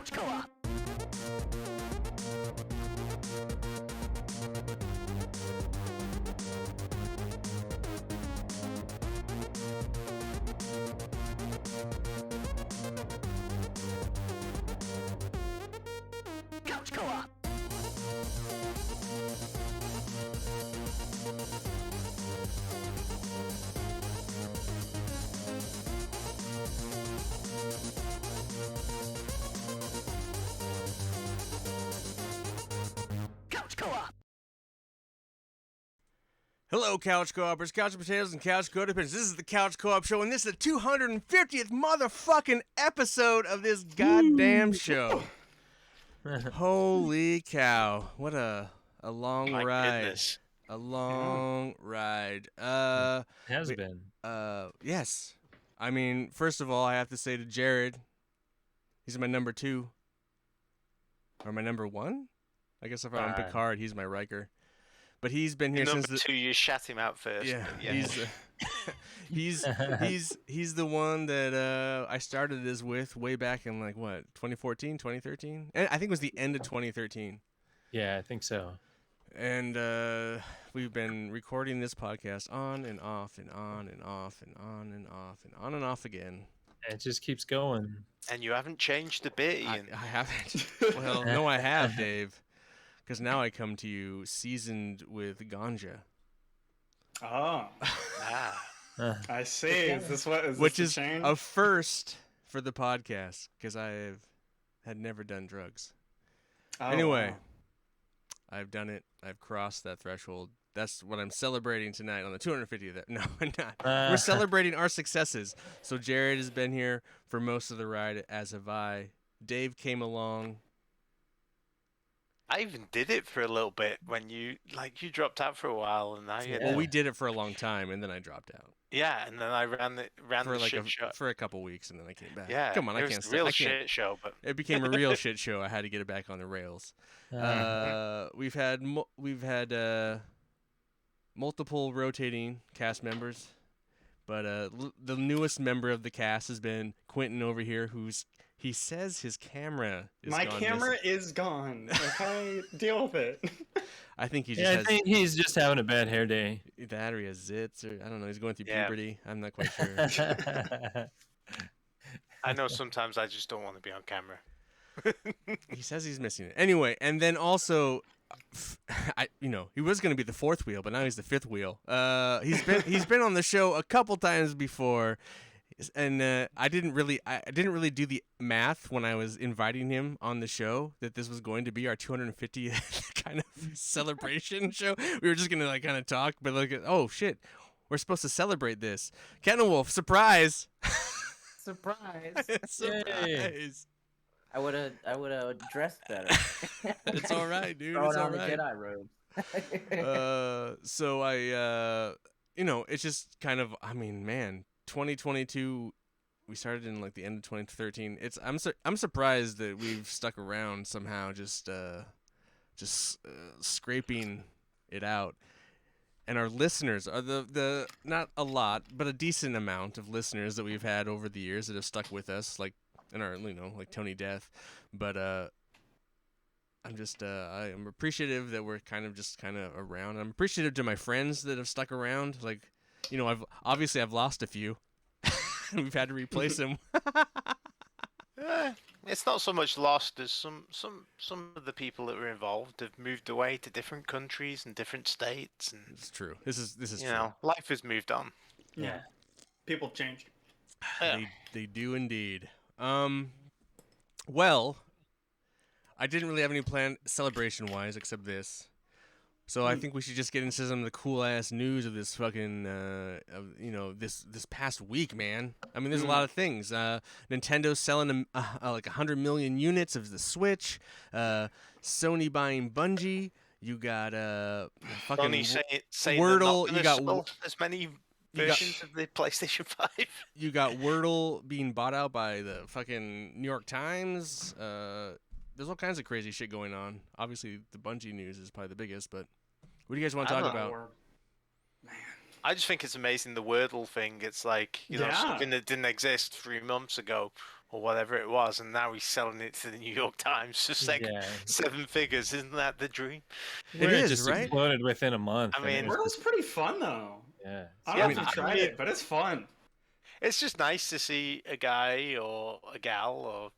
Couch Co-op. Couch Co-op. Couch Co-op. Hello, Couch Co-opers, Couch Potatoes, and Couch Codependents. This is the Couch Co-op Show, and this is the 250th motherfucking episode of this goddamn show. Holy cow. What a long My ride. goodness. A long ride. Has been. Yes. I mean, first of all, I have to say to Jared, he's my number 2. Or my number 1? I guess if I'm on Picard, he's my Riker. But he's been here since Number 2, you shat him out first. Yeah, but yeah. he's the one that I started this with way back in like what 2014, 2013. And I think it was the end of 2013. Yeah, I think so. And we've been recording this podcast on and off and on and off and on and off and on and off again. It just keeps going. And you haven't changed a bit, Ian. I haven't. Well, no, I have, Dave. Because now I come to you seasoned with ganja. Oh, I see. Is this what? Is Which this is the change? a first for the podcast, because I had never done drugs. Oh, Anyway, wow. I've done it. I've crossed that threshold. That's what I'm celebrating tonight on the 250th. No, I'm not. We're celebrating our successes. So Jared has been here for most of the ride, as have I. Dave came along. I even did it for a little bit when you dropped out for a while, and I Well, we did it for a long time, and then I dropped out and then I ran the shit show for a couple weeks, and then I came back. Yeah, Come on, it I was can't. a real I can't. shit show, but It became a real shit show. I had to get it back on the rails. We've had multiple rotating cast members, but the newest member of the cast has been Quentin over here, he says his camera is My gone camera missing. is gone. Okay, deal with it. I think he just Yeah, I has think he's just having a bad hair day. that, or he has zits, or I don't know. He's going through Yeah. puberty. I'm not quite sure. I know sometimes I just don't want to be on camera. He says he's missing it. Anyway, and then also, he was going to be the 4th wheel, but now he's the 5th wheel. He's been on the show a couple times before, and I didn't really do the math when I was inviting him on the show that this was going to be our 250th kind of celebration show. We were just going to kind of talk, but oh shit, we're supposed to celebrate this. Kenna Wolf, surprise! Surprise! Surprise! I would have dressed better. It's all right, dude. Throwing It's all on the right. Jedi robes. So I, it's just kind of, 2022, we started in like the end of 2013. I'm surprised that we've stuck around somehow, just scraping it out. And our listeners are the not a lot, but a decent amount of listeners that we've had over the years that have stuck with us, like in our, like Tony Death. But I'm just I am appreciative that we're kind of around. I'm appreciative to my friends that have stuck around. Like, I've lost a few. We've had to replace them. It's not so much lost as some of the people that were involved have moved away to different countries and different states, and It's true. This is you true. know, life has moved on. Yeah, people have changed. Yeah. They do indeed. Well, I didn't really have any plan celebration-wise except this. So I think we should just get into some of the cool-ass news of this fucking, this past week, man. I mean, there's a lot of things. Nintendo's selling like 100 million units of the Switch. Sony buying Bungie. You got fucking Sony saying Wordle. they're not gonna sell as many versions of the PlayStation 5. You got Wordle being bought out by the fucking New York Times. There's all kinds of crazy shit going on. Obviously, the Bungie news is probably the biggest, but what do you guys want to talk about? I just think it's amazing, the Wordle thing. It's like, something that didn't exist 3 months ago or whatever it was, and now he's selling it to the New York Times for Yeah. 7 figures. Isn't that the dream? It is, just right? exploded within a month. I and it mean- was Wordle's just- pretty fun though. yeah. I Yeah, don't know if I you've tried mean- it, but it's fun. It's just nice to see a guy or a gal or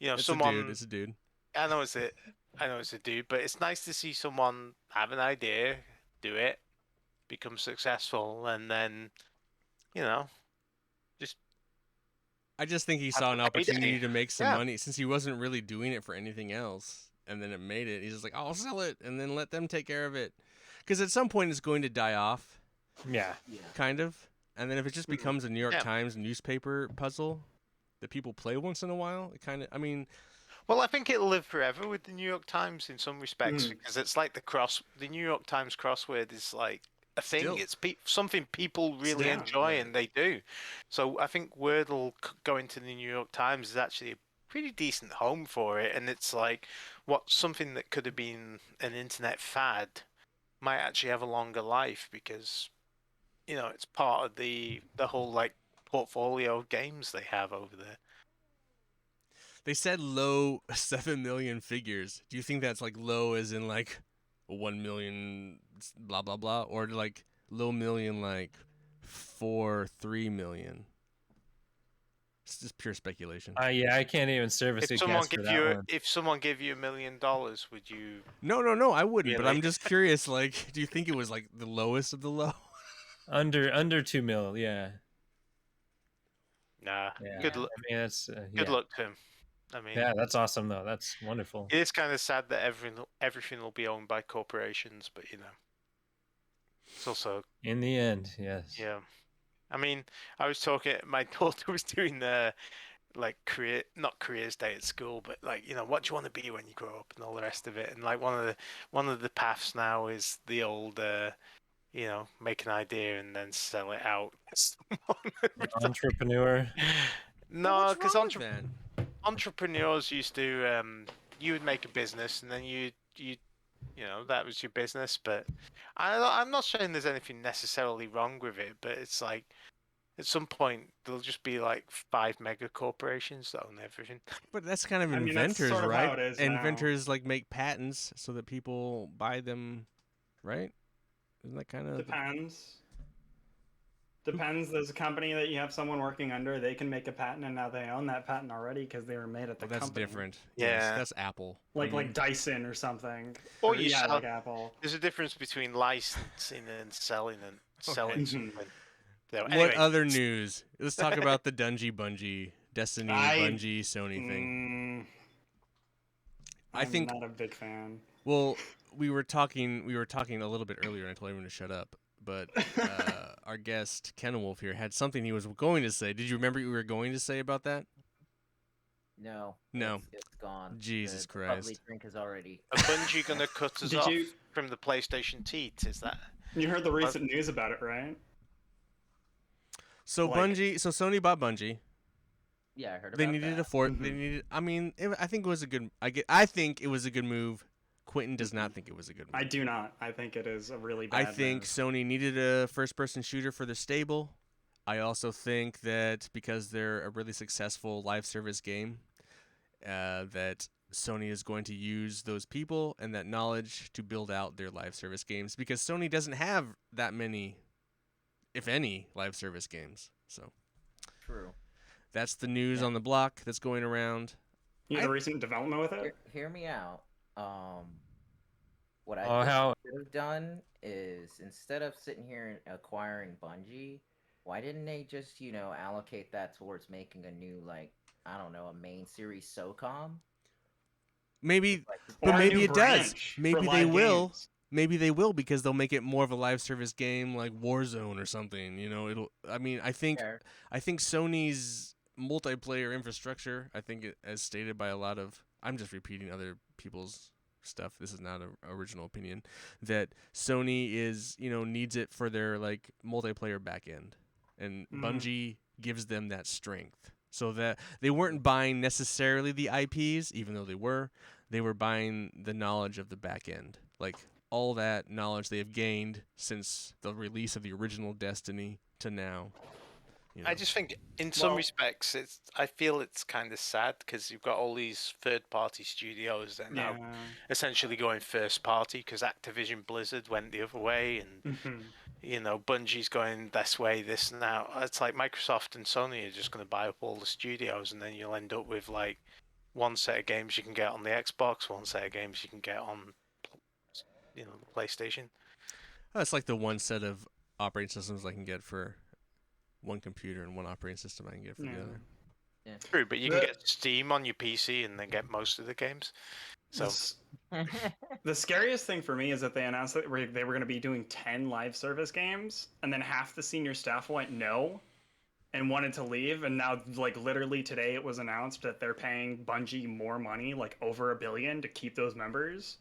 It's someone. a dude. It's a dude. I know it's a dude, but it's nice to see someone have an idea, do it, become successful, and then just I just think he Have saw an a payday. opportunity to make some Yeah. money since he wasn't really doing it for anything else, and then it made it. He's just like, I'll sell it and then let them take care of it, because at some point it's going to die off, Yeah. Yeah. kind of. And then if it just becomes a New York Yeah. Times newspaper puzzle that people play once in a while, it kind of. I mean, Well, I think it'll live forever with the New York Times in some respects Mm. because it's like the New York Times crossword is like a thing. Still. It's something people really Yeah, enjoy right. and they do. So I think Wordle going to the New York Times is actually a pretty decent home for it, and it's like something that could have been an internet fad might actually have a longer life because it's part of the whole like portfolio of games they have over there. they said low 7 million figures. Do you think that's like low as in like 1 million blah blah blah, or like low million like 3 million? It's just pure speculation. Yeah, I can't even service a guess for that one. If someone gave you $1 million, would you? No, I wouldn't. But Really? I'm just curious. Like, do you think it was like the lowest of the low? Under 2 mil, yeah. Nah. Yeah. Good I luck. mean, that's Good luck to him. I mean, Yeah, that's awesome though. That's wonderful. it is kind of sad that everything will be owned by corporations, but it's also In the end, yes. yeah. I mean, I was talking. My daughter was doing like not careers day at school, but like what do you want to be when you grow up and all the rest of it. And like one of the paths now is the old make an idea and then sell it out. Entrepreneur. No, What's because wrong with that? entrepreneurs used to you would make a business and then you that was your business. But I'm not saying there's anything necessarily wrong with it, but it's like at some point there'll just be like 5 mega corporations that own everything. But that's kind of I mean, that's inventors, sort of right? how it is now. Inventors like make patents so that people buy them, right? Isn't that kind of Depends. There's a company that you have someone working under. They can make a patent, and now they own that patent already because they were made at the that's company. different. Yeah. Yes, that's Apple. Like I mean, Dyson or something. Or you yeah, sell- like Apple. There's a difference between licensing and selling Okay. something. So, what anyway, other news? Let's talk about the Bungie, Destiny, I- Bungie, Sony thing. I I'm think- not a big fan. Well, we were talking a little bit earlier, and I told everyone to shut up. But our guest Ken Wolf here had something he was going to say. Did you remember what you were going to say about that? No. No. It's gone. Jesus The bubbly Christ. drink is already. are Bungie going to cut us Did off you- from the PlayStation teat? Is that? You heard the recent news about it, right? So Like- so Sony bought Bungie. Yeah, I heard about They needed that. a fourth. Mhm. They needed. I mean, I think it was a good. I think it was a good move. Quentin does not think it was a good move. I do not. I think it is a really bad I think move. Sony needed a first-person shooter for the stable. I also think that because they're a really successful live service game, that Sony is going to use those people and that knowledge to build out their live service games because Sony doesn't have that many, if any, live service games. So True. that's the news Yeah. on the block that's going around. You know the recent development with it? Hear me out. What Oh, I how should have done is instead of sitting here and acquiring Bungie, why didn't they just allocate that towards making a new a main series SOCOM? Maybe, Like, but Or a maybe new it does. branch for Maybe they live will. games. Maybe they will because they'll make it more of a live service game like Warzone or something. It'll. I mean, I think fair. Sony's multiplayer infrastructure. I think, as stated by a lot of. I'm just repeating other people's stuff. This is not an original opinion. That Sony is, needs it for their like multiplayer backend, and Bungie gives them that strength. So that they weren't buying necessarily the IPs, even though they were buying the knowledge of the back end. Like all that knowledge they have gained since the release of the original Destiny to now. You know? I just think, in some respects, I feel it's kind of sad because you've got all these third-party studios that are now essentially going first-party because Activision Blizzard went the other way, and Bungie's going this way, this and that. It's like Microsoft and Sony are just going to buy up all the studios, and then you'll end up with like one set of games you can get on the Xbox, one set of games you can get on, the PlayStation. It's like the one set of operating systems I can get for one computer and one operating system I can get for the other. Yeah. True, but you can get Steam on your PC and then get most of the games. So the scariest thing for me is that they announced that they were going to be doing 10 live service games, and then half the senior staff went no and wanted to leave, and now like literally today it was announced that they're paying Bungie more money, like over $1 billion, to keep those members.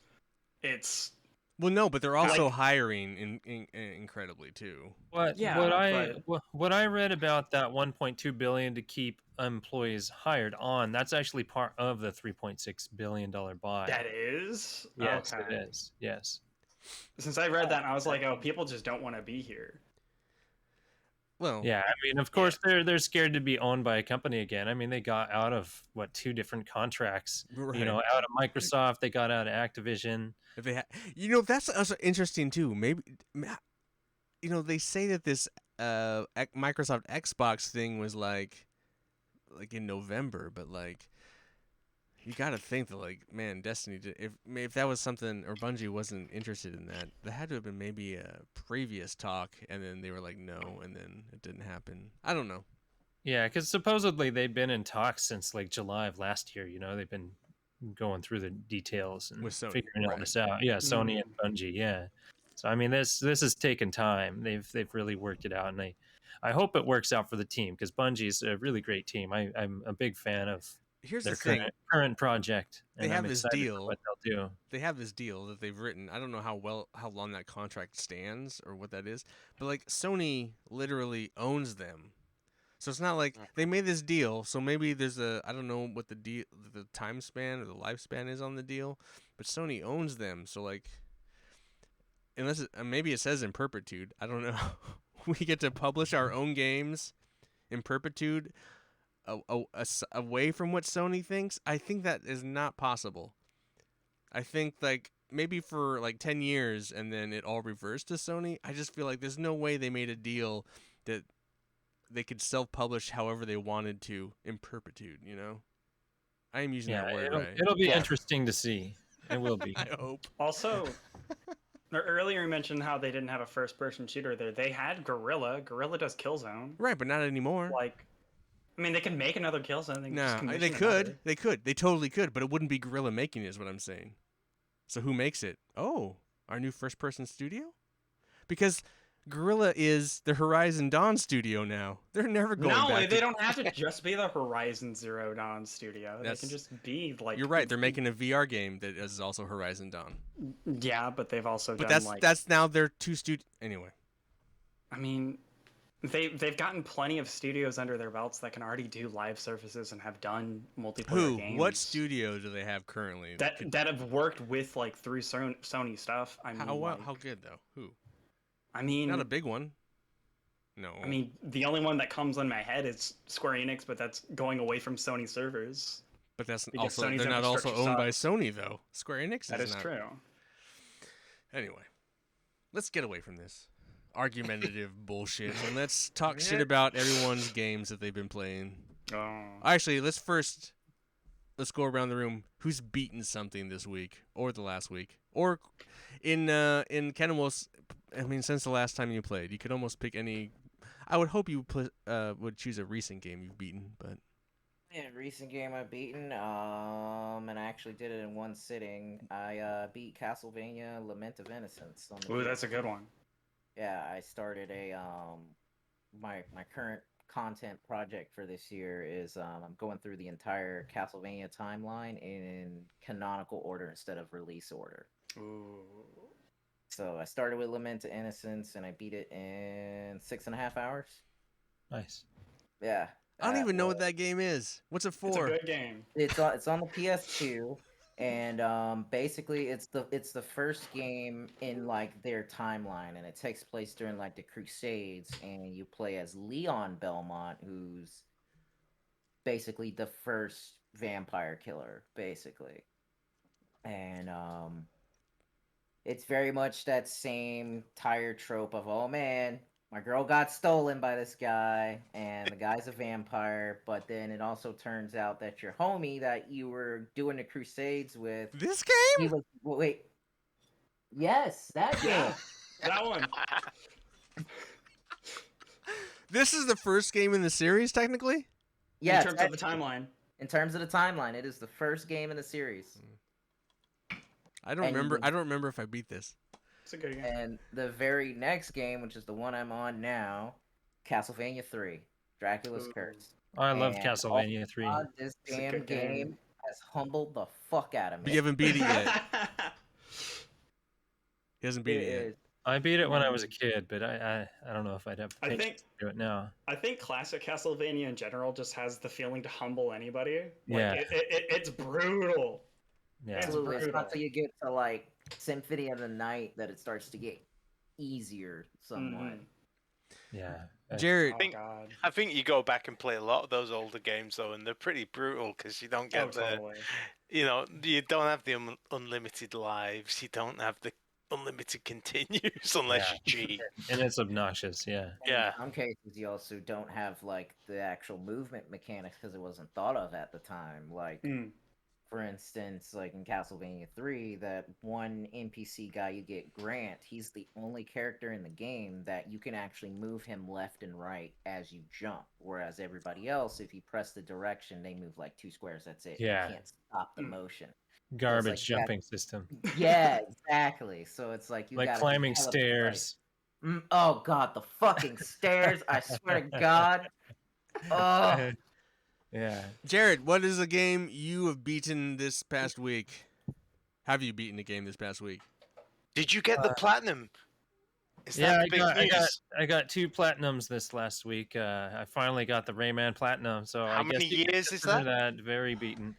Well, no, but they're also hiring incredibly too. What I read about that 1.2 billion to keep employees hired on, that's actually part of the 3.6 billion dollar buy. That is? Yes, okay. it is. Yes. Since I read that, I was like, oh, people just don't want to be here. Well, yeah, I mean, of course they're scared to be owned by a company again. I mean, they got out of 2 different contracts. Right. Out of Microsoft, they got out of Activision. If they that's also interesting too. Maybe they say that this Microsoft Xbox thing was like in November, but like you got to think that like, man, Destiny, if that was something, or Bungie wasn't interested in that, there had to have been maybe a previous talk, and then they were like no, and then it didn't happen. I don't know. Yeah, because supposedly they've been in talks since like July of last year. They've been going through the details and with Sony, figuring all this out. Yeah, Sony and Bungie. Yeah, so I mean, this has taken time. They've really worked it out, and I hope it works out for the team, because Bungie's a really great team. I'm a big fan of their current project. And they have this deal. What they'll do. They have this deal that they've written. I don't know how long that contract stands or what that is, but like Sony literally owns them. So it's not like they made this deal. So maybe there's I don't know what the time span or the lifespan is on the deal, but Sony owns them. So like, unless maybe it says in perpetuity, I don't know. We get to publish our own games in perpetuity, away from what Sony thinks. I think that is not possible. I think like maybe for like 10 years and then it all reverts to Sony. I just feel like there's no way they made a deal that they could self-publish however they wanted to in perpetuity, I am using that word right. It'll be interesting to see. It will be. I hope. Also, earlier you mentioned how they didn't have a first-person shooter there. They had Guerrilla. Guerrilla does Killzone. Right, but not anymore. Like, I mean, they can make another Killzone. They could. They could. They totally could, but it wouldn't be Guerrilla making it, is what I'm saying. So who makes it? Oh, our new first-person studio? Because Guerrilla is the Horizon Dawn studio now. They're never going back. No, they don't have to just be the Horizon Zero Dawn studio. They can just be like... You're right. They're making a VR game that is also Horizon Dawn. Yeah, but they've also done that's now their 2 studio... Anyway. I mean, they've gotten plenty of studios under their belts that can already do live services and have done multiplayer games. What studio do they have currently? That have worked with, like, through Sony stuff. I mean, how good, though? Who? I mean, not a big one. No. I mean, the only one that comes in my head is Square Enix, but that's going away from Sony servers. But that's also they're not also owned by Sony though. Square Enix. That is true. Anyway, let's get away from this argumentative bullshit and let's talk shit about everyone's games that they've been playing. Oh. Actually, let's go around the room. Who's beaten something this week or the last week or in Kenwo's? I mean, since the last time you played, you could almost pick any. I would hope you would choose a recent game you've beaten, but. Yeah, recent game I've beaten, and I actually did it in one sitting. I beat Castlevania: Lament of Innocence. Ooh, that's a good one. Yeah, I started my current content project for this year is I'm going through the entire Castlevania timeline in canonical order instead of release order. Ooh. So I started with Lament of Innocence, and I beat it in 6.5 hours. Nice. Yeah. I don't even know what that game is. What's it for? It's a good game. It's on the PS2. And basically, it's the first game in like their timeline, and it takes place during like the Crusades, and you play as Leon Belmont, who's basically the first vampire killer, basically. And it's very much that same tired trope of, oh man, my girl got stolen by this guy, and the guy's a vampire. But then it also turns out that your homie that you were doing the Crusades with, This he game? was wait, yes, that game. Yeah, that one. This is the first game in the series, technically. Yeah, in terms of the timeline. in terms of the timeline, it is the first game in the series. I don't And remember. the- I don't remember if I beat this. It's a good game. And the very next game, which is the one I'm on now, Castlevania 3, Dracula's Ooh. Curse. I love And, Castlevania 3. God, this It's a damn good game. game has humbled the fuck out of But me. you haven't beat it yet. He hasn't beat It it yet. is. I beat it when I was a kid, but I don't know if I'd have I patience think to do it now. I think classic Castlevania in general just has the feeling to humble anybody. Like, Yeah. it's brutal. Yeah. Absolutely. It's brutal. not till you get to like Symphony of the Night that it starts to get easier somewhat. Mhm. Yeah. Jared, Oh think- god. I think you go back and play a lot of those older games though, and they're pretty brutal because you don't get Oh, totally. you don't have the unlimited lives, you don't have the unlimited continues unless you cheat. And it's obnoxious, yeah. Yeah. In some cases, you also don't have like the actual movement mechanics because it wasn't thought of at the time. Like, Mm. for instance, like in Castlevania 3, that one NPC guy you get, Grant, he's the only character in the game that you can actually move him left and right as you jump. Whereas everybody else, if you press the direction, they move like 2 squares. That's it. Yeah. You can't stop the Mm. motion. Garbage you got- jumping system. Yeah, exactly. So it's like you Like gotta be climbing hella stairs. precise. Oh god, the fucking stairs! I swear to God. Oh, Yeah. Jared, what is a game you have beaten this past week? Have you beaten a game this past week? Did you get the platinum? Is Yeah, that the big news? I got 2 platinums this last week. I finally got the Rayman Platinum, so How I guess many you could years is consider that? very beaten.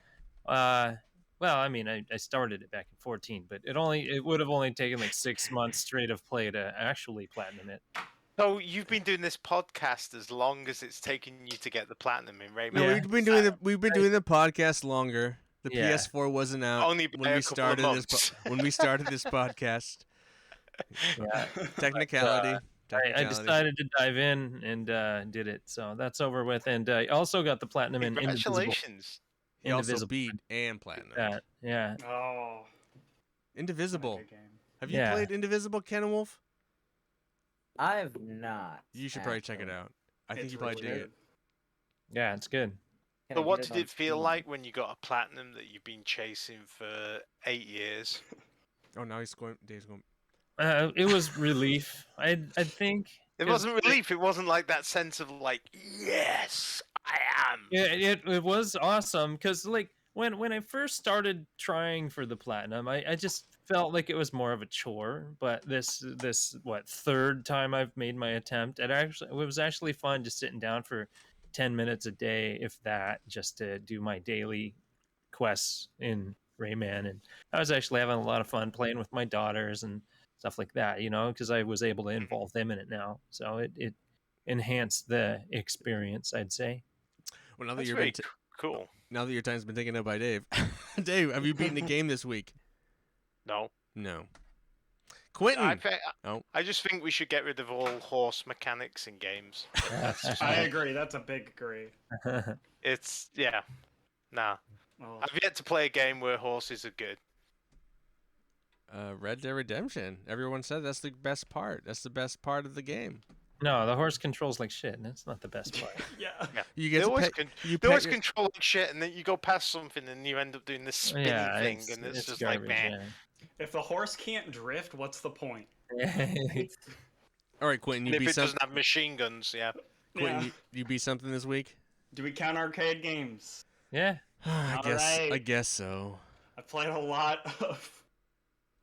Well, I mean, I started it back in 14, but it would have only taken like 6 months straight of play to actually platinum it. So you've been doing this podcast as long as it's taken you to get the platinum in Rayman. No, Yeah. we've been doing the podcast longer. The Yeah. PS4 wasn't out Only by when a we couple of started months. when we started this podcast. Yeah. Technicality. I decided to dive in and did it, so that's over with. And I also got the platinum in Indivisible. Congratulations. He also Indivisible. beat and platinum. That, yeah. Oh. Indivisible. Good game. Have you Yeah. played Indivisible, Ken and Wolf? I've not. You should probably check it actually. out. I think It's you probably really dig good. it. Yeah, it's good. Can So I what get did on it feel Steam? like when you got a platinum that you've been chasing for 8 years? Oh, now Dave's going. It was relief. I think. It 'cause wasn't relief. It wasn't like that sense of like, yes, I am. Yeah, it was awesome because like when I first started trying for the platinum, I just felt like it was more of a chore. But this what third time I've made my attempt, it was actually fun just sitting down for 10 minutes a day, if that, just to do my daily quests in Rayman. And I was actually having a lot of fun playing with my daughters and stuff like that, because I was able to involve them in it now. So it enhanced the experience, I'd say. Well, now that That's you're very cool. now that your time's been taken up by Dave, Dave, have you beaten a game this week? No. No. Quentin. Oh. I just think we should get rid of all horse mechanics in games. I agree. That's a big agree. It's, yeah. Nah. Oh. I've yet to play a game where horses are good. Red Dead Redemption. Everyone said that's the best part. That's the best part of the game. No, the horse controls like shit, and that's not the best part. Yeah. You They get to always, pet, con- you they always pet your- controlling shit, and then you go past something, and you end up doing this spinning Yeah, thing, and it's just like, man. If the horse can't drift, what's the point? Yeah. All right, Quentin, And you if beat it something. doesn't have machine guns, yeah. Quentin, Yeah. you beat something this week? Do we count arcade games? Yeah. I guess. I Alright. guess so. I played a lot of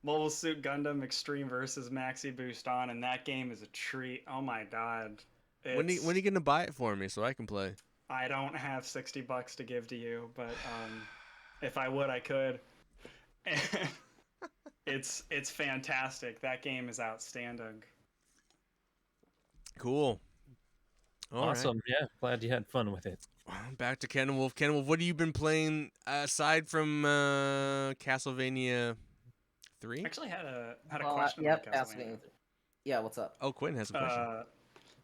Mobile Suit Gundam Extreme versus Maxi Boost on, and that game is a treat. Oh my god. When are you gonna buy it for me so I can play? I don't have $60 to give to you, but if I would, I could. It's fantastic. That game is outstanding. Cool. All right. Awesome. Yeah, glad you had fun with it. Back to Ken Wolf. Ken Wolf, what have you been playing aside from Castlevania 3? Actually, had a Well, question yep, about asking. Castlevania. Yeah, what's up? Oh, Quinn has a question.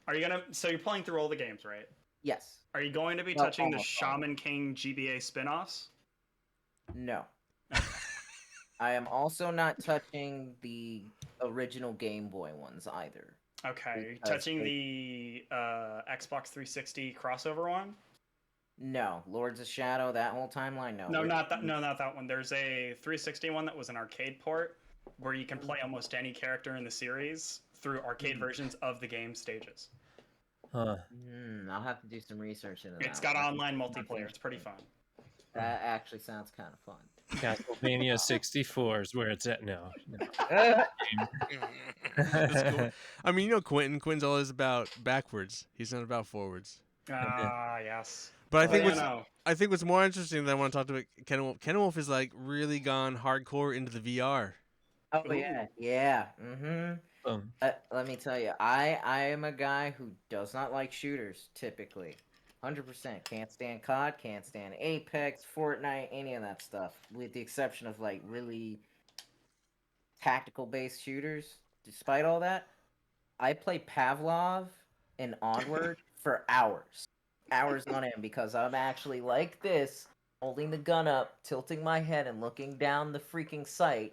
Are you gonna? So you're playing through all the games, right? Yes. Are you going to be Well, touching the almost all. Shaman King GBA spin-offs? No. I am also not touching the original Game Boy ones either. Okay. Are you Because touching they- the Xbox 360 crossover one? No, Lords of Shadow, that whole timeline. No. No, We're- not that. No, not that one. There's a 360 one that was an arcade port where you can play almost any character in the series through arcade versions of the game stages. Huh. I'll have to do some research into that. It's got one. online multiplayer. It's pretty fun. That actually sounds kind of fun. Castlevania 64 is where it's at now. That's cool. I mean, you know, Quinn's always about backwards. He's not about forwards. Ah, yes. But I think Well, what's I think what's more interesting that I want to talk to Ken Wolf. Ken Wolf is like really gone hardcore into the VR. Oh Ooh. yeah. Mm-hmm. Let me tell you, I am a guy who does not like shooters typically. 100%. Can't stand COD, can't stand Apex, Fortnite, any of that stuff. With the exception of like really tactical based shooters. Despite all that, I play Pavlov and Onward for hours. Hours on end because I'm actually like this, holding the gun up, tilting my head and looking down the freaking sight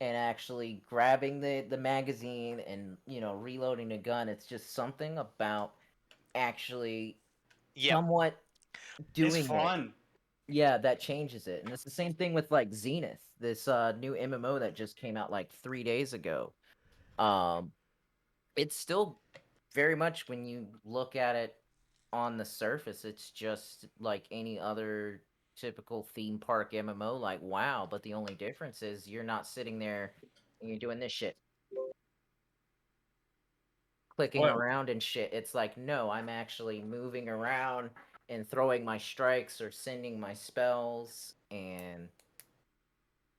and actually grabbing the magazine and, you know, reloading the gun. It's just something about actually somewhat doing It's fun. Yeah, that changes it. And it's the same thing with like Zenith, this new MMO that just came out like 3 days ago. It's still very much, when you look at it on the surface, it's just like any other typical theme park MMO, like WoW, but the only difference is you're not sitting there and you're doing this shit, clicking What? around and shit. It's like, no, I'm actually moving around and throwing my strikes or sending my spells and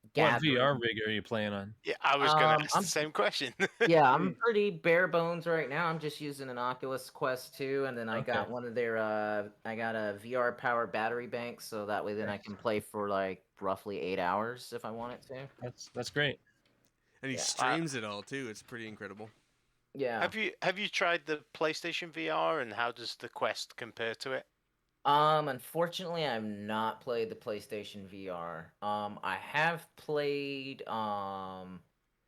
What gathering. VR rig are you playing on? Yeah, I was going to ask I'm- the same question. Yeah, I'm pretty bare bones right now. I'm just using an Oculus Quest 2, and then I got Okay. one of their I got a VR powered battery bank, so that way then I can play for like roughly 8 hours if I wanted to. That's great. And he Yeah. streams it all too. It's pretty incredible. Yeah. Have you tried the PlayStation VR, and how does the Quest compare to it? Unfortunately, I've not played the PlayStation VR. I have played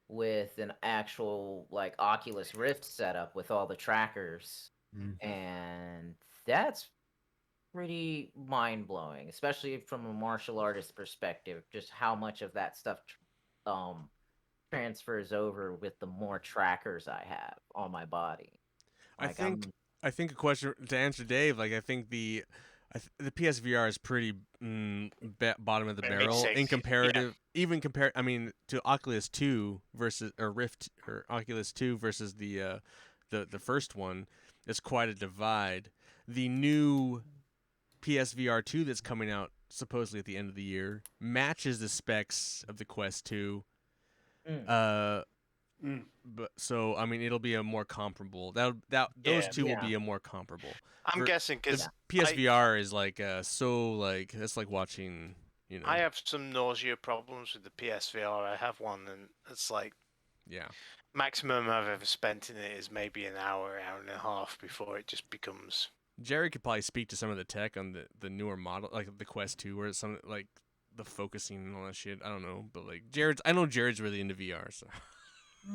with an actual like Oculus Rift setup with all the trackers, and that's pretty mind blowing, especially from a martial artist perspective. Just how much of that stuff transfers over with the more trackers I have on my body. I Like, think a question to answer Dave. Like I think the PSVR is pretty bottom of the Very barrel basic, in yeah. comparative. Even compare, I mean, to Oculus 2 versus or Rift or Oculus 2 versus the first one. It's quite a divide. The new PSVR 2 that's coming out supposedly at the end of the year matches the specs of the Quest 2. But so I mean, it'll be a more comparable. Those Yeah. two will Yeah. be a more comparable. I'm For- guessing The because PSVR is like so like it's like watching, you know. I have some nausea problems with the PSVR. I have one, and it's like Yeah. maximum I've ever spent in it is maybe an hour, hour and a half before it just becomes. Jerry could probably speak to some of the tech on the newer model, like the Quest 2, where it's some like the focusing and all that shit. I don't know, but like I know Jared's really into VR, so.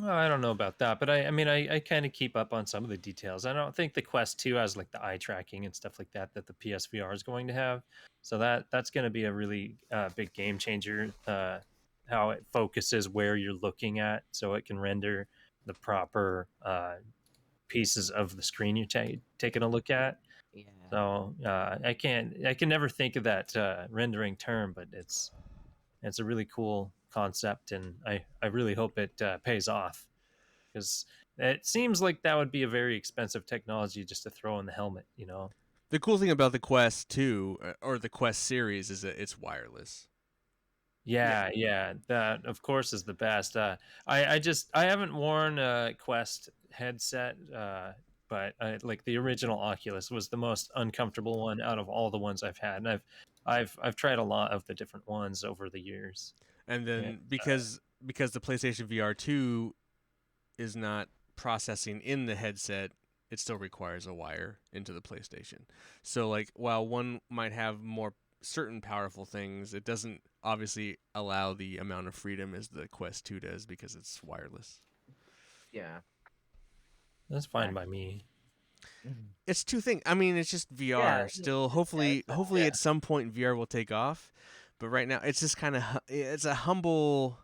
Well, I don't know about that, but I mean, I kind of keep up on some of the details. I don't think the Quest 2 has like the eye tracking and stuff like that that the PSVR is going to have. So that's going to be a really big game changer. How it focuses where you're looking at, so it can render the proper pieces of the screen you're taking a look at. Yeah. So I can never think of that rendering term, but it's a really cool concept, and I really hope it pays off, because it seems like that would be a very expensive technology just to throw in the helmet, you know. The cool thing about the Quest 2 or the Quest series is that it's wireless. Yeah, that of course is the best. I haven't worn a Quest headset, but like the original Oculus was the most uncomfortable one out of all the ones I've had, and I've tried a lot of the different ones over the years. And Yeah, then because the PlayStation VR 2 is not processing in the headset, it still requires a wire into the PlayStation. So like while one might have more certain powerful things, it doesn't obviously allow the amount of freedom as the Quest 2 does because it's wireless. Yeah. that's fine by me. It's two things. I mean, it's just VR. Yeah, Still, it's hopefully yeah. at some point VR will take off. But right now, it's just kind of it's a humble.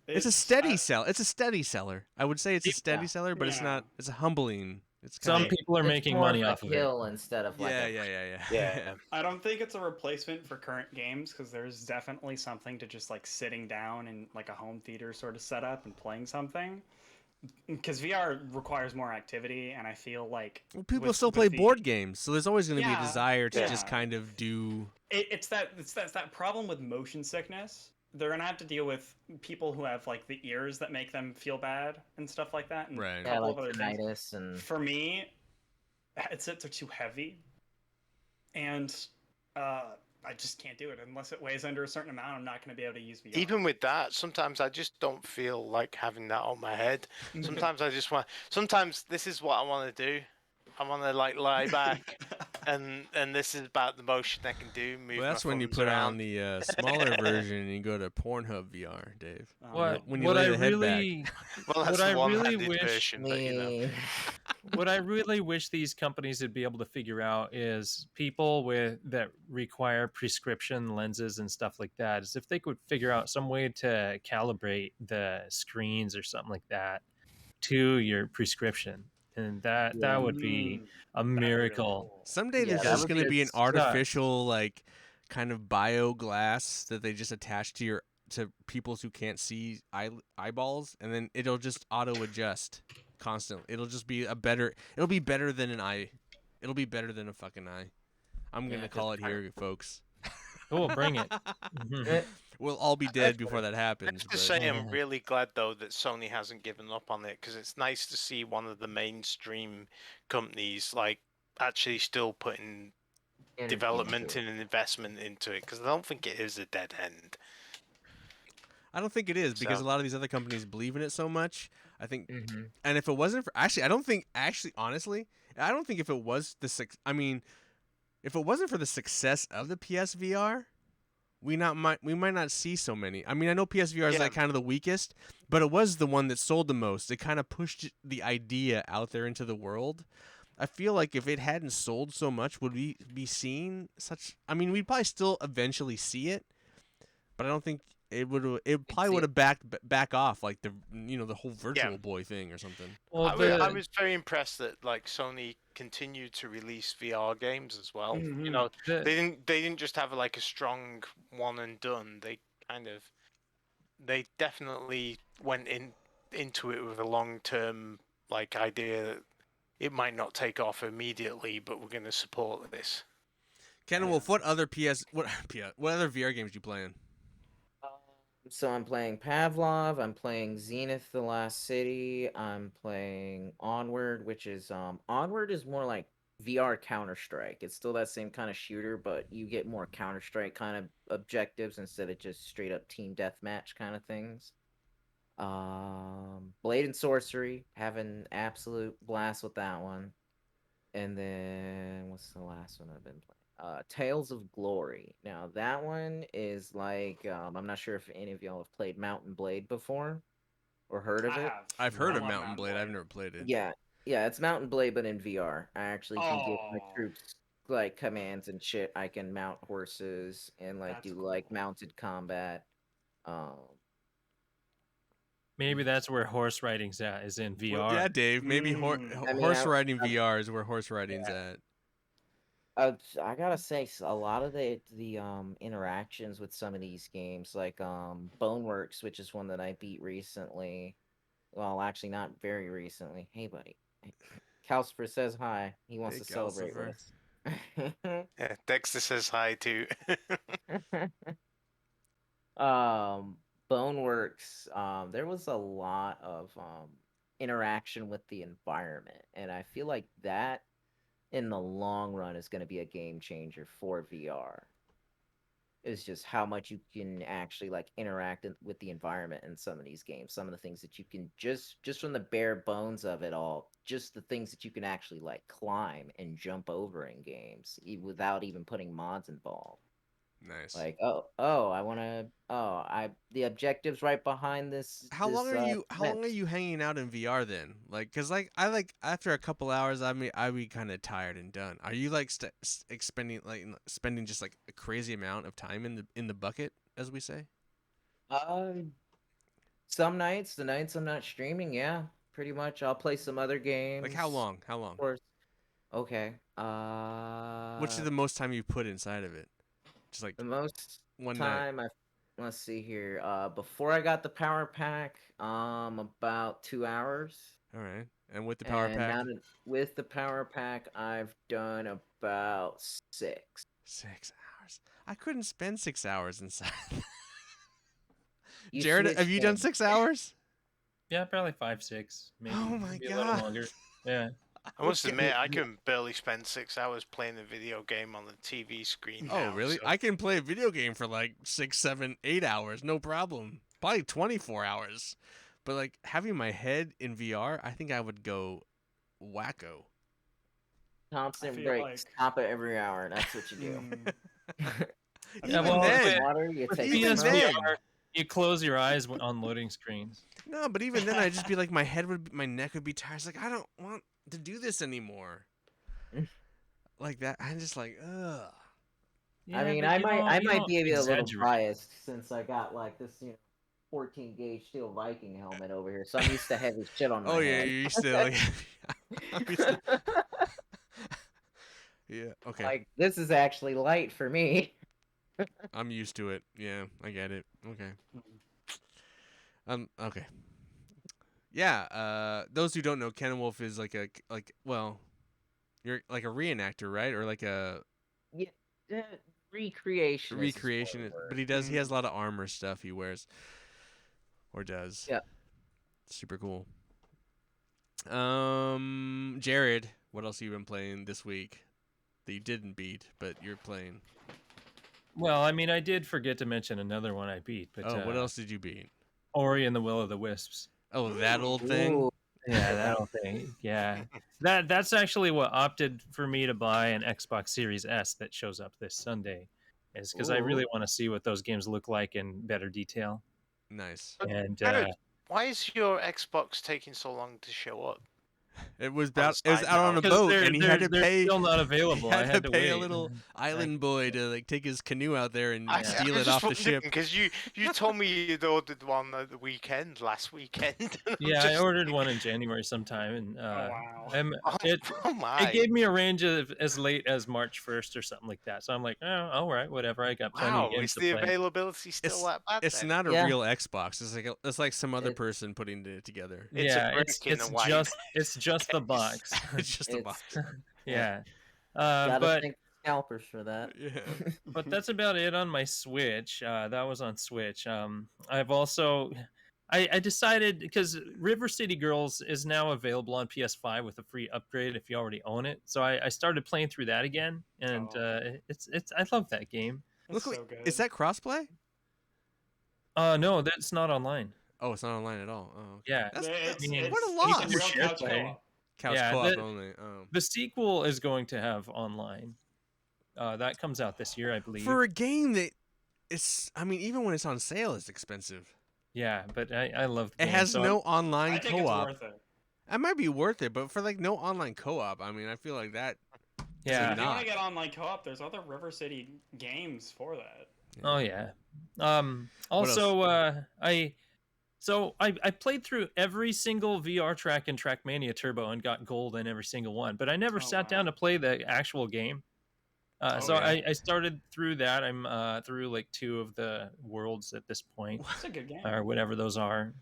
It's a steady sell. It's a steady seller. I would say it's a steady Yeah. seller, but it's Yeah. not. It's a humbling. It's Some kind of. people are It's making more money of a off of it. kill instead of like Yeah, a yeah. Yeah. I don't think it's a replacement for current games because there's definitely something to just like sitting down in like a home theater sort of setup and playing something. Because VR requires more activity, and I feel like Well, people with- still with play the- board games, so there's always going to be a Yeah, desire to yeah. just kind of do. it's that problem with motion sickness. They're gonna have to deal with people who have like the ears that make them feel bad and stuff like that, and Right. a yeah, couple like of other things. tinnitus and For me, headsets are too heavy, and I just can't do it unless it weighs under a certain amount. I'm not gonna be able to use VR. Even with that, sometimes I just don't feel like having that on my head. Sometimes I just want. Sometimes this is what I want to do. I want to like lie back, and this is about the motion I can do. Move Well, that's my when you thumbs put around. on the smaller version and you go to Pornhub VR, Dave. When you What lay I the head back. really, Well, that's what I the really one-handed wish, version, but you know. me. what I really wish these companies would be able to figure out is people that require prescription lenses and stuff like that. Is if they could figure out some way to calibrate the screens or something like that to your prescription, and that would be a That'd be really miracle. cool. Someday there's Yeah, just that going to would be be an It's artificial like kind of bio glass that they just attach to people who can't see eyeballs, and then it'll just auto adjust constantly. It'll just be it'll be better than an eye. It'll be better than a fucking eye. I'm Yeah, gonna 'cause call it here, folks. Oh, bring it. We'll all be dead before that I happens. have to But say, I'm really glad though that Sony hasn't given up on it because it's nice to see one of the mainstream companies like actually still putting Energy development into and investment into it because I don't think it is a dead end. I don't think it is because So- a lot of these other companies believe in it so much. I think, it. Mm-hmm. and if it wasn't for I don't think honestly, I don't think if it was I mean, if it wasn't for the success of the PSVR, we might not see so many. I mean, I know PSVR is Yeah. like kind of the weakest, but it was the one that sold the most. It kind of pushed the idea out there into the world. I feel like if it hadn't sold so much, would we be seeing such? I mean, we'd probably still eventually see it, but I don't think it would. It probably see would have back off like the whole Virtual Boy thing or something. Well, I was very impressed that like Sony continued to release VR games as well. Mhm. You know, the- they didn't just have like a strong one and done. They definitely went into it with a long term like idea that it might not take off immediately, but we're going to support this. Ken Wolf, what other what other VR games you playing? So I'm playing Pavlov. I'm playing Zenith: The Last City. I'm playing Onward, which is Onward is more like VR Counter Strike. It's still that same kind of shooter, but you get more Counter Strike kind of objectives instead of just straight up team deathmatch kind of things. Blade and Sorcery, having absolute blast with that one. And then what's the last one I've been playing? Tales of Glory. Now that one is like I'm not sure if any of y'all have played Mountain Blade before or heard of I it. have. I've heard I of love Mountain Blade. I've never played it. Yeah, yeah, it's Mountain Blade but in VR. I actually can give my Oh. troops like commands and shit. I can mount horses and like That's do like cool. mounted combat. maybe that's where horse riding's at, is in VR. Well, yeah, Dave. Maybe I mean, horse riding VR is where horse riding's Yeah. at. I gotta say, a lot of the interactions with some of these games, like Boneworks, which is one that I beat recently. Well, actually, not very recently. Hey, buddy. Calcifer says hi. He wants Hey, to celebrate with us. Yeah, Dexter says hi too. Boneworks, there was a lot of interaction with the environment, and I feel like that in the long run is going to be a game changer for VR. Is just how much you can actually like interact with the environment in some of these games. Some of the things that you can just from the bare bones of it all, just the things that you can actually like climb and jump over in games without even putting mods involved. Nice. Like, the objective's right behind this. How long are you hanging out in VR then? Like, cause like I like after a couple hours, I'd be kind of tired and done. Are you like spending just like a crazy amount of time in the bucket, as we say? Uh, some nights, the nights I'm not streaming, yeah, pretty much. I'll play some other games. Like how long? How long? Of course. Okay. What's the most time you put inside of it? Just like The most one time let's see here. Before I got the power pack, about 2 hours. All right. And with the power And pack? now with the power pack, I've done about 6. 6 hours. I couldn't spend 6 hours inside. You Jared, have switched you done in. 6 hours? Yeah, probably 5, 6, maybe. Oh my maybe a little God. longer. Yeah. I must admit, I can barely spend 6 hours playing a video game on the TV screen. Oh, now, really? so- I can play a video game for like 6, 7, 8 hours, no problem. Probably 24 hours. But like having my head in VR, I think I would go wacko. Constant feel break. like- Stop it every hour. That's what you do. Yeah, Even well, then, Water, you With take even some then- PSVR, you close your eyes on loading screens. no, but even then, I'd just be like, my neck would be tired. It's like I don't want to do this anymore. Like that, I'm just like, ugh. I mean, but I you might don't be a little exaggerate. biased since I got like this, 14 gauge steel Viking helmet over here, so I'm used to heavy shit on my Oh yeah, head. you're still. Yeah. Okay. Like this is actually light for me. I'm used to it. Yeah, I get it. Okay. Okay. Yeah. Those who don't know, Ken Wolf is well, you're like a reenactor, right? Or like a Yeah, recreation. recreation. But he has a lot of armor stuff he wears, or does. Yeah. Super cool. Jared, what else have you been playing this week that you didn't beat, but you're playing? Well, I mean, I did forget to mention another one I beat, but What else did you beat? Ori and the Will of the Wisps. Oh, that old thing. Ooh, Yeah, that whole thing. Yeah, that's actually what opted for me to buy an Xbox Series S that shows up this Sunday, is because I really want to see what those games look like in better detail. Nice. And Jared, why is your Xbox taking so long to show up? It was On the it was side out on a note. boat, and he had to they're pay. still not available. He I had to pay wait. a little island boy to like take his canoe out there and I steal was it off just the ship. Because you told me you'd ordered one at the weekend, last weekend. and I'm Yeah, I just ordered one in January sometime, and wow. Oh my! it gave me a range of as late as March 1st or something like that. So I'm like, oh, all right, whatever. I got plenty Wow, of games is to the play. availability still that bad? It's then? not a Yeah. real Xbox. It's like some other It- person putting it together. It's a Yeah, brick in a white it's just the case. box. It's just a It's- box. Yeah, Gotta but thank scalpers for that. Yeah. but that's about it on my Switch. That was on Switch. I've also I decided because River City Girls is now available on PS5 with a free upgrade if you already own it. So I started playing through that again, and it's I love that game. That's Look, so good. is that crossplay? No, that's not online. Oh, it's not online at all. Oh, okay. Yeah, That's, It's- mean, what a it's loss. real Share couch play. co-op. Couch Yeah, co-op the- only. Oh. the sequel is going to have online. That comes out this year, I believe. For a game that I mean, even when it's on sale, it's expensive. Yeah, but I love the It game, has so no I online think it's co-op. worth it. It might be worth it, but for like no online co-op, I mean, I feel like that. yeah. If you want not. to get online co-op, there's other River City games for that. Oh yeah. Also, I played through every single VR track in Trackmania Turbo and got gold in every single one, but I never Oh, sat wow. down to play the actual game. So yeah. I started through that. I'm through like 2 of the worlds at this point, It's a good game. or whatever those are.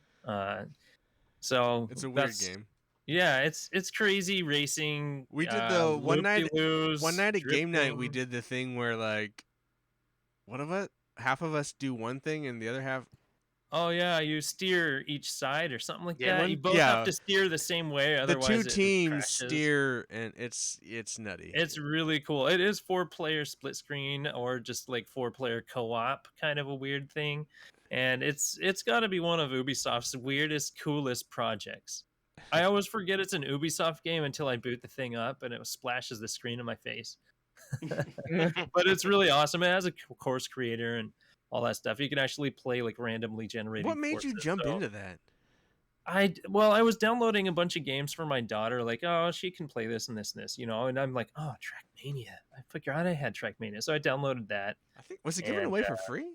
So It's a weird that's- game. Yeah, it's crazy racing. We did the one night loop-de-loos, at game night. We drifting. did the thing where like, what? half of us do one thing and the other half. Oh yeah, you steer each side or something like Yeah. that. You both Yeah. have to steer the same way, The otherwise two it teams crashes. steer, and it's nutty. It's really cool. It is 4-player split screen or just like 4-player co-op, kind of a weird thing. And it's got to be one of Ubisoft's weirdest, coolest projects. I always forget it's an Ubisoft game until I boot the thing up and it splashes the screen in my face. But it's really awesome. It has a course creator and all that stuff. You can actually play like randomly generated. What made you courses, jump so- into that? I was downloading a bunch of games for my daughter, like, oh, she can play this and this and this, and I'm like, oh, Trackmania. I forgot I had Trackmania, so I downloaded that. I think was it given And, away for free?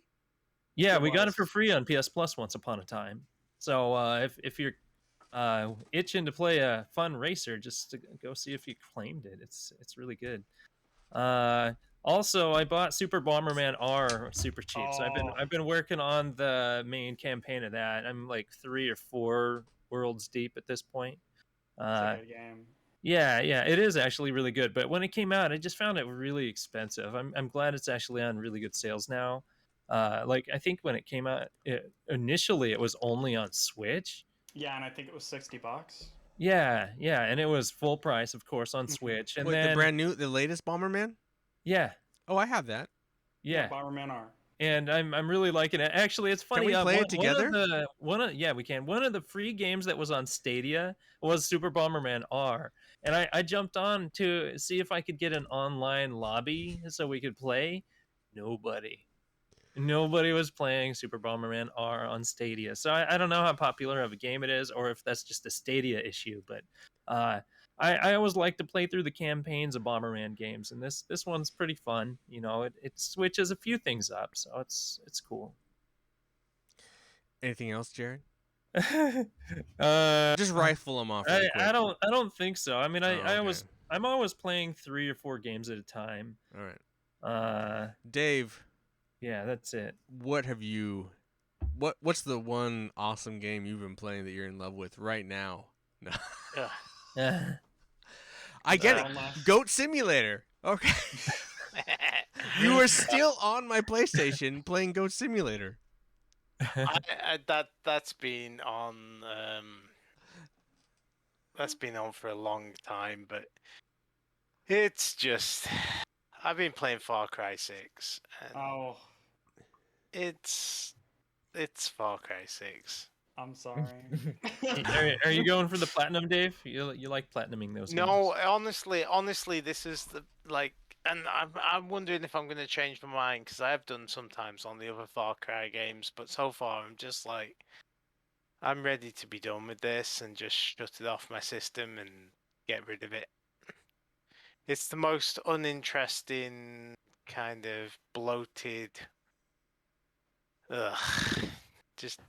Yeah, It we got it was. for free on PS Plus once upon a time. So if you're itching to play a fun racer, just to go see if you claimed it. It's really good. Also, I bought Super Bomberman R super cheap. So Oh. I've been working on the main campaign of that. I'm like 3 or 4 worlds deep at this point. It's a good game. Yeah, it is actually really good. But when it came out, I just found it really expensive. I'm glad it's actually on really good sales now. Like I think when it came out, initially it was only on Switch. Yeah, and I think it was $60. Yeah, and it was full price, of course, on Switch. And Wait, then the brand new, the latest Bomberman? yeah, Oh, I have that. yeah. Bomberman R. And I'm really liking it. Actually, it's funny. we play it together? Yeah, we can. One of the free games that was on Stadia was Super Bomberman R, and I jumped on to see if I could get an online lobby so we could play. Nobody was playing Super Bomberman R on Stadia. So I don't know how popular of a game it is, or if that's just a Stadia issue. But I always like to play through the campaigns of Bomberman games, and this one's pretty fun. It switches a few things up, so it's cool. Anything else, Jared? uh, Just rifle them off. Really I quick. don't think so. I mean, Oh, I'm always playing 3 or 4 games at a time. All right. Dave, Yeah, that's it. what have you? What's the one awesome game you've been playing that you're in love with right now? No. I get it. Goat Simulator. Okay. You are still on my PlayStation playing Goat Simulator. That's been on for a long time, but it's just I've been playing Far Cry 6. And Oh, it's Far Cry 6. I'm sorry. Are you going for the platinum, Dave? You like platinuming those No, games? honestly, this is and I'm wondering if I'm going to change my mind because I have done sometimes on the other Far Cry games, but so far I'm just like, I'm ready to be done with this and just shut it off my system and get rid of it. It's the most uninteresting, kind of bloated. Ugh, just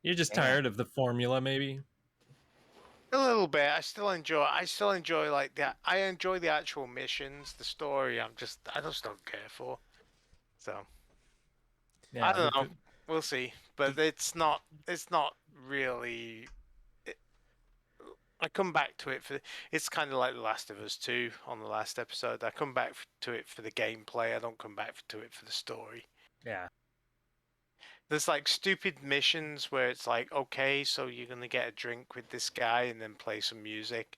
You're just Yeah. tired of the formula, maybe. a little bit. I still enjoy like that. I enjoy the actual missions, the story. I just don't care for. So Yeah, I don't know. We'll see. But it's not really. I come back to it for. It's kind of like The Last of Us 2 on the last episode. I come back to it for the gameplay. I don't come back to it for the story. Yeah. There's like stupid missions where it's like, okay, so you're gonna get a drink with this guy and then play some music,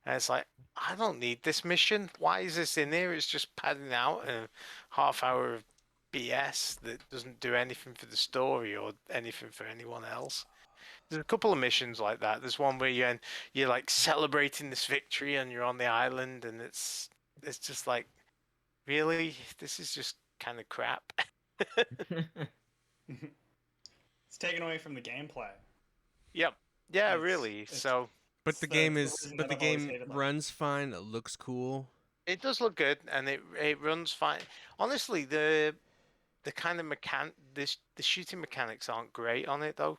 and it's like, I don't need this mission. Why is this in here? It's just padding out a half hour of BS that doesn't do anything for the story or anything for anyone else. There's a couple of missions like that. There's one where you're like celebrating this victory and you're on the island, and it's just like, really, this is just kind of crap. It's taken away from the gameplay. Yep. Yeah, It's- really. it's- So But the It's game the is. reason But that the I've always game hated them. runs fine. It looks cool. it does look good, and it runs fine. Honestly, the kind of the shooting mechanics aren't great on it though.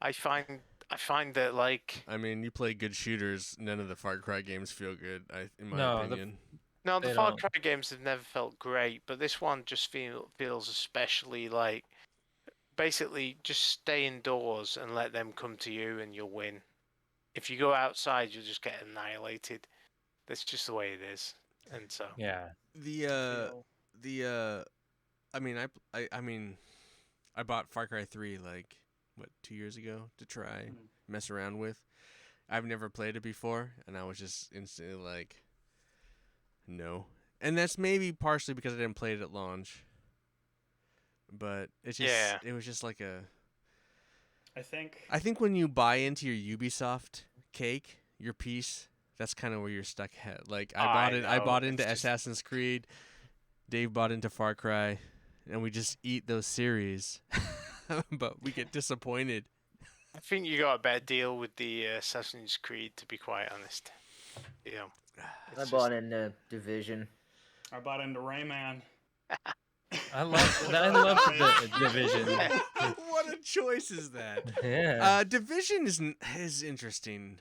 I find that like I mean, you play good shooters. None of the Far Cry games feel good. In my No, opinion. no, the They Far don't. Cry games have never felt great, but this one just feels especially like basically just stay indoors and let them come to you and you'll win. If you go outside, you'll just get annihilated. That's just the way it is. And so Yeah. The I mean, I bought Far Cry 3 like 2 years ago to try mess around with. I've never played it before, and I was just instantly like, no. And that's maybe partially because I didn't play it at launch. But it's just Yeah. it was just like a. I think I think when you buy into your Ubisoft cake, your piece, that's kind of where you're stuck at. Like I know, bought into it's just- Assassin's Creed, Dave bought into Far Cry, and we just eat those series, but we get disappointed. I think you got a better deal with the Assassin's Creed, to be quite honest. Yeah. I bought into Division. I bought into Rayman. I love the Division. What a choice is that? Yeah, Division is interesting.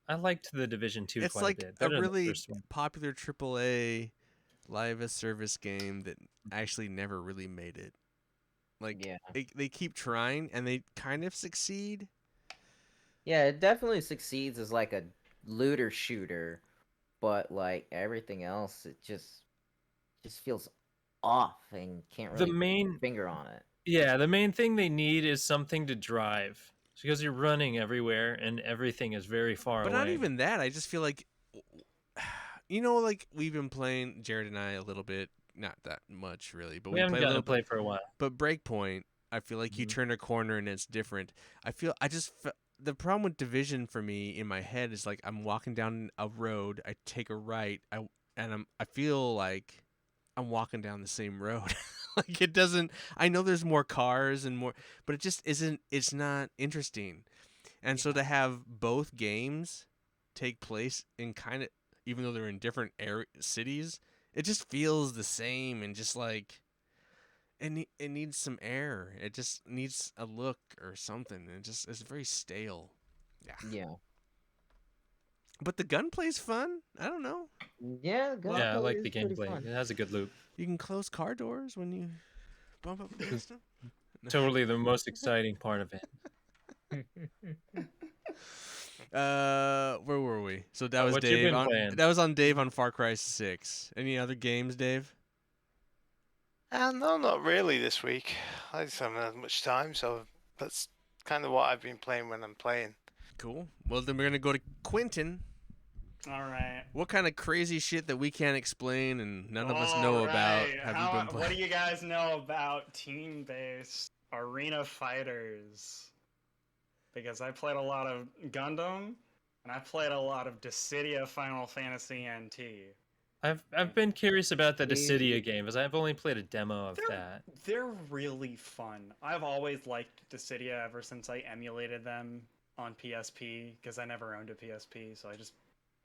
I liked the Division 2 It's quite like a bit. a Better than the really first one. popular AAA live as service game that actually never really made it. Like Yeah. they keep trying and they kind of succeed. Yeah, it definitely succeeds as like a looter shooter, but like everything else, it just feels off and can't The really main finger on it. Yeah, the main thing they need is something to drive. Because you're running everywhere and everything is very far But away. not even that. I just feel like like we've been playing Jared and I a little bit, not that much really, but we haven't play a gotten little to play for a while. But Breakpoint, I feel like you Mhm. turn a corner and it's different. The problem with Division for me in my head is like I'm walking down a road, I take a right, I feel like I'm walking down the same road. Like it doesn't. I know there's more cars and more, but it just isn't. It's not interesting. And so to have both games take place in kind of, even though they're in different cities, it just feels the same and just like it needs some air. It just needs a look or something. It's very stale. Yeah. Yeah. But the gunplay's fun. I don't know. Yeah, Yeah, I gunplay like the is pretty gameplay. fun. It has a good loop. You can close car doors when you bump up against them. Totally the most exciting part of it. Where were we? So that was What you Dave. been playing? That was on Dave on Far Cry 6. Any other games, Dave? No, not really this week. I just haven't had much time, so that's kind of what I've been playing when I'm playing. Cool. Well, then we're gonna go to Quentin. All right. What kind of crazy shit that we can't explain and none of us know about have you been What playing? do you guys know about team-based arena fighters? Because I played a lot of Gundam, and I played a lot of Dissidia Final Fantasy NT. I've been curious about the Dissidia game, because I've only played a demo of that. They're really fun. I've always liked Dissidia ever since I emulated them on PSP, because I never owned a PSP, so I just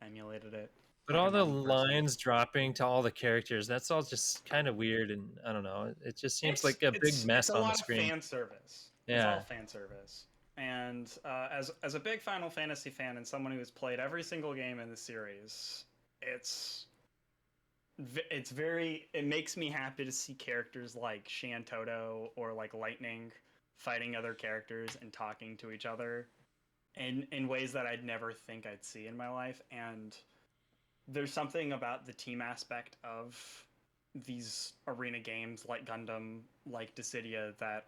emulated it. But like all a the normal person. lines dropping to all the characters, that's all just kind of weird, and I don't know. It just seems like a big mess it's a on lot the screen. Of fan service. It's Yeah. all fan service. And as a big Final Fantasy fan and someone who has played every single game in the series, it makes me happy to see characters like Shantoto or like Lightning fighting other characters and talking to each other in ways that I'd never think I'd see in my life. And there's something about the team aspect of these arena games like Gundam, like Dissidia, that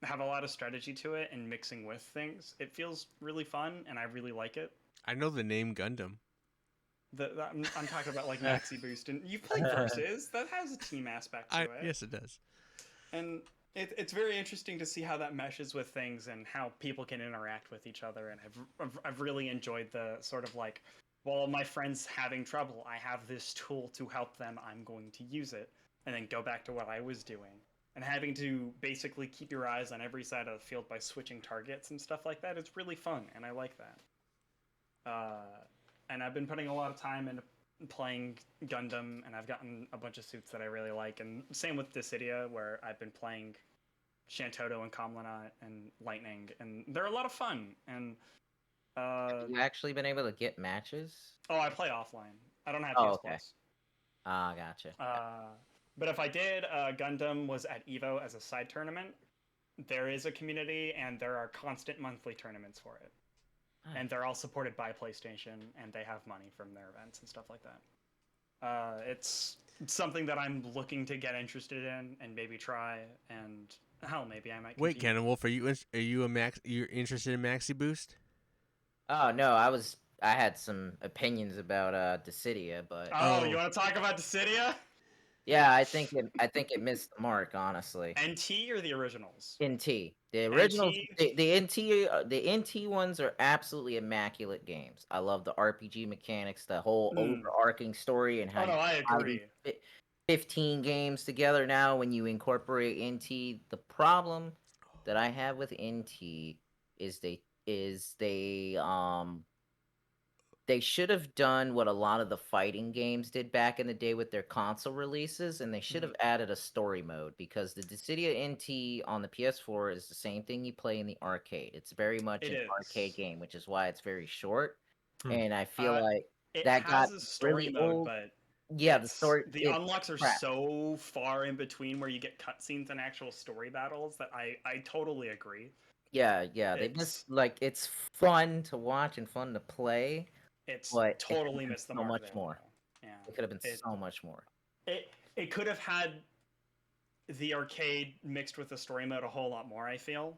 have a lot of strategy to it and mixing with things. It feels really fun, and I really like it. I know the name Gundam. I'm talking about like Maxi Boost, and you've played Versus. That has a team aspect to it. Yes, it does. And it's very interesting to see how that meshes with things and how people can interact with each other. And I've really enjoyed the sort of like, well, my friend's having trouble. I have this tool to help them. I'm going to use it, and then go back to what I was doing. And having to basically keep your eyes on every side of the field by switching targets and stuff like that, it's really fun, and I like that. And I've been putting a lot of time into playing Gundam, and I've gotten a bunch of suits that I really like. And same with Dissidia, where I've been playing Shantoto and Kamlana and Lightning, and they're a lot of fun. And Have you actually been able to get matches? oh, I play offline. I don't have Oh, PS okay. Plus. Ah, gotcha. But if I did, Gundam was at EVO as a side tournament. There is a community, and there are constant monthly tournaments for it. And they're all supported by PlayStation, and they have money from their events and stuff like that. It's something that I'm looking to get interested in and maybe try, and hell, maybe I might. Wait, Continue. Cannon Wolf, are you a max? You're interested in Maxi Boost? Oh no, I had some opinions about Dissidia, but Oh, you want to talk about Dissidia? yeah, I think it missed the mark, honestly. NT or the originals? NT. The originals, NT? the NT ones are absolutely immaculate games. I love the RPG mechanics, the whole overarching story, and how Oh no, you I tie agree. these 15 games together now when you incorporate NT. The problem that I have with NT is they should have done what a lot of the fighting games did back in the day with their console releases, and they should have added a story mode, because the Dissidia NT on the PS4 is the same thing you play in the arcade. It's very much an arcade game, which is why it's very short. And I feel like it that got has a story really mode, old. but Yeah, the story. the it's unlocks are crap. so far in between where you get cutscenes and actual story battles that I totally agree. Yeah, they missed, like, it's fun to watch and fun to play, It's but it could have totally been missed the so mark much there. more. Yeah, It could have been so much more. It could have had the arcade mixed with the story mode a whole lot more, I feel.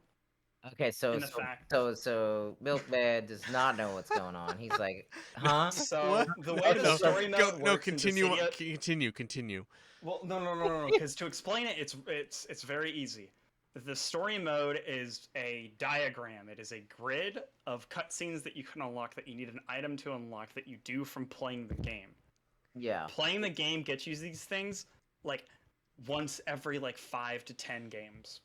Okay, In the fact- so Milkman does not know what's going on. He's like, huh? So What? the way the story mode works continue, in Dissidia, continue. well, no. Because to explain it, it's very easy. The story mode is a diagram. It is a grid of cutscenes that you can unlock, that you need an item to unlock, that you do from playing the game. Yeah. Playing the game gets you these things like once every like 5 to 10 games.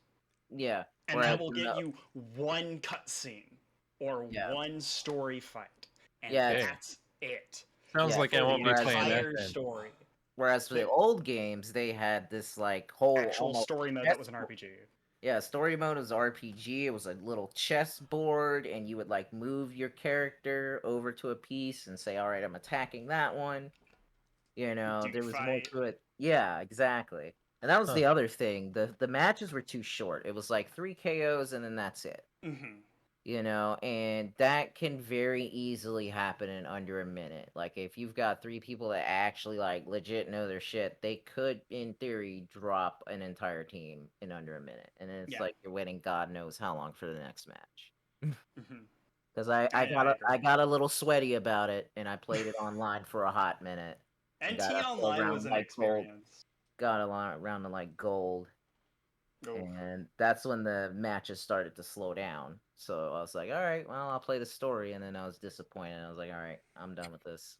Yeah. And that will get you one cutscene or one story fight. And that's it. Sounds like I won't be playing that then. Story. Whereas for the old games, they had this like whole actual story mode that was an RPG. Yeah, story mode was RPG. It was a little chessboard, and you would like move your character over to a piece and say, "All right, I'm attacking that one." You know, there was more to it. Yeah, exactly. And that was the other thing. The matches were too short. It was like 3 KOs and then that's it. Mm-hmm. You know, and that can very easily happen in under a minute. Like, if you've got 3 people that actually like legit know their shit, they could in theory drop an entire team in under a minute. And then it's like you're waiting God knows how long for the next match. Because I got a little sweaty about it, and I played it online for a hot minute. NT Online was an experience. Got around to like gold. And that's when the matches started to slow down. So I was like, all right, well, I'll play the story. And then I was disappointed. I was like, all right, I'm done with this.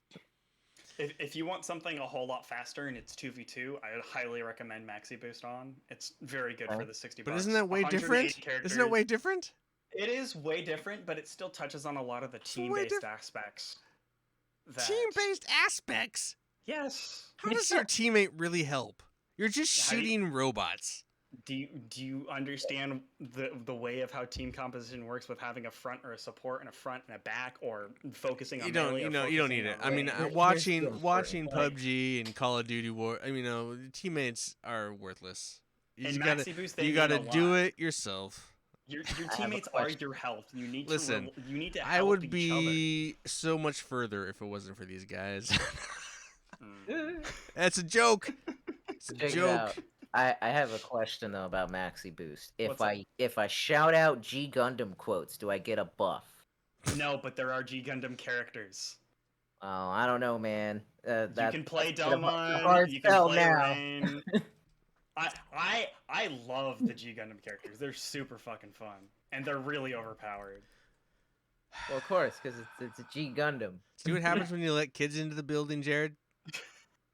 If you want something a whole lot faster and it's 2v2, I would highly recommend Maxi Boost On. It's very good for the $60. But isn't that way different? Isn't that way different? It is way different, but it still touches on a lot of the team-based aspects. Team-based aspects? Yes. How does your teammate really help? You're just shooting robots. Do you understand the way of how team composition works, with having a front or a support and a front and a back, or focusing on you don't need it. I mean, watching PUBG and Call of Duty War, I mean, teammates are worthless. You gotta do it yourself. Your teammates are your health. You need to help each other. I would be so much further if it wasn't for these guys. That's a joke. It's a joke. I have a question though about Maxi Boost. If I shout out G Gundam quotes, do I get a buff? No, but there are G Gundam characters. Oh, I don't know, man. You can play Delmon. You can play Rain. I love the G Gundam characters. They're super fucking fun, and they're really overpowered. Well, of course, because it's a G Gundam. See what happens when you let kids into the building, Jared?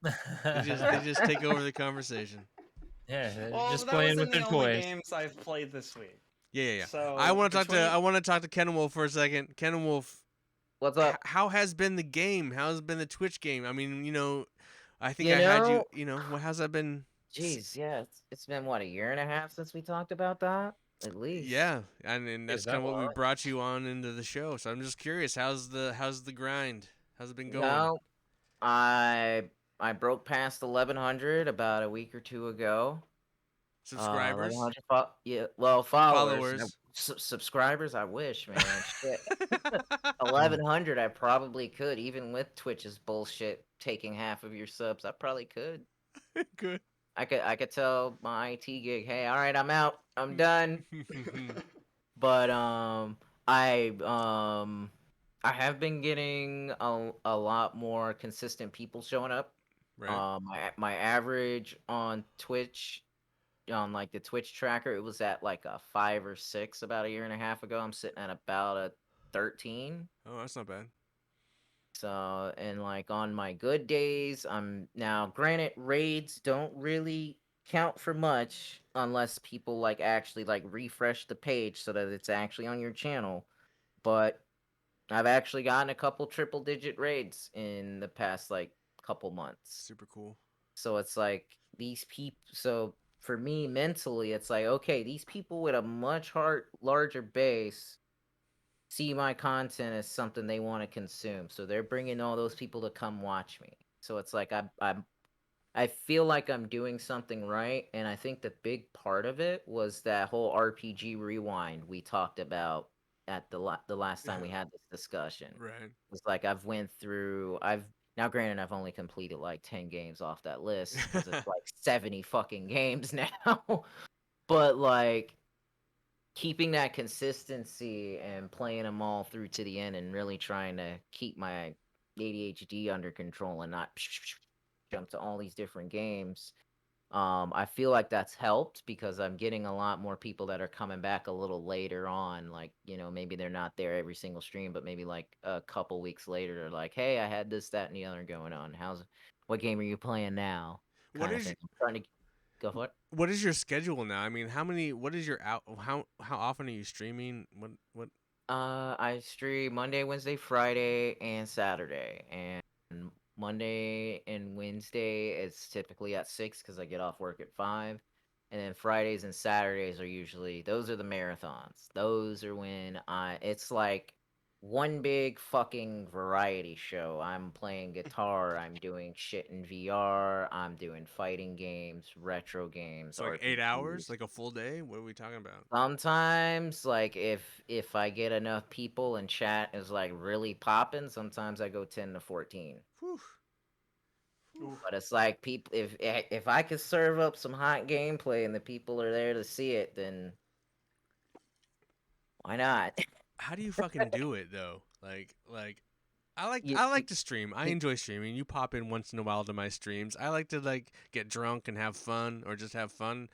They just take over the conversation. Yeah, just playing with their toys. Games I've played this week. Yeah. So I want to talk to Ken Wolf for a second. Ken Wolf, what's up? How has been the game? How has been the Twitch game? I mean, I think I had you. How's that been? Jeez, yeah, it's been what, 1.5 years since we talked about that, at least. Yeah, and that's kind of what we brought you on into the show. So I'm just curious, how's the grind? How's it been going? No, I broke past 1100 about a week or two ago. Subscribers, 1,100 yeah, well, followers. followers. Subscribers, I wish, man. Shit. 1,100, I probably could, even with Twitch's bullshit taking half of your subs. I probably could. Good. I could tell my IT gig, hey, all right, I'm out, I'm done. But I have been getting a lot more consistent people showing up. Right. My average on Twitch, on like the Twitch tracker, it was at like a 5 or 6 about a year and a half ago. I'm sitting at about a 13. Oh, that's not bad. So, and like on my good days, I'm now, granted, raids don't really count for much unless people like actually like refresh the page so that it's actually on your channel. But I've actually gotten a couple triple digit raids in the past like couple months. Super cool. So it's like these people. So for me mentally, it's like, okay, these people with a much larger base see my content as something they want to consume. So they're bringing all those people to come watch me. So it's like I feel like I'm doing something right, and I think the big part of it was that whole RPG rewind we talked about at the last time we had this discussion. Right. It's like I've now, granted, I've only completed like 10 games off that list because it's like 70 fucking games now. But like keeping that consistency and playing them all through to the end and really trying to keep my ADHD under control and not jump to all these different games. I feel like that's helped because I'm getting a lot more people that are coming back a little later on. Like, maybe they're not there every single stream, but maybe like a couple weeks later, they're like, hey, I had this, that, and the other going on. What game are you playing now? What Kind of is thing. I'm trying to go for it. what is your schedule now? I mean, what is your out how often are you streaming? What I stream Monday, Wednesday, Friday, and Saturday. And Monday and Wednesday is typically at 6 because I get off work at 5. And then Fridays and Saturdays are usually, those are the marathons. Those are when it's like one big fucking variety show. I'm playing guitar, I'm doing shit in VR, I'm doing fighting games, retro games, it's like 8 hours, RPGs. like a full day? What are we talking about? Sometimes, like if I get enough people and chat is like really popping, sometimes I go 10 to 14. Whew. Oof. But it's like people, if I could serve up some hot gameplay and the people are there to see it, then why not? How do you fucking do it though? Like You, I you, like to stream. I you enjoy streaming. You pop in once in a while to my streams. I like to like get drunk and have fun or just have fun.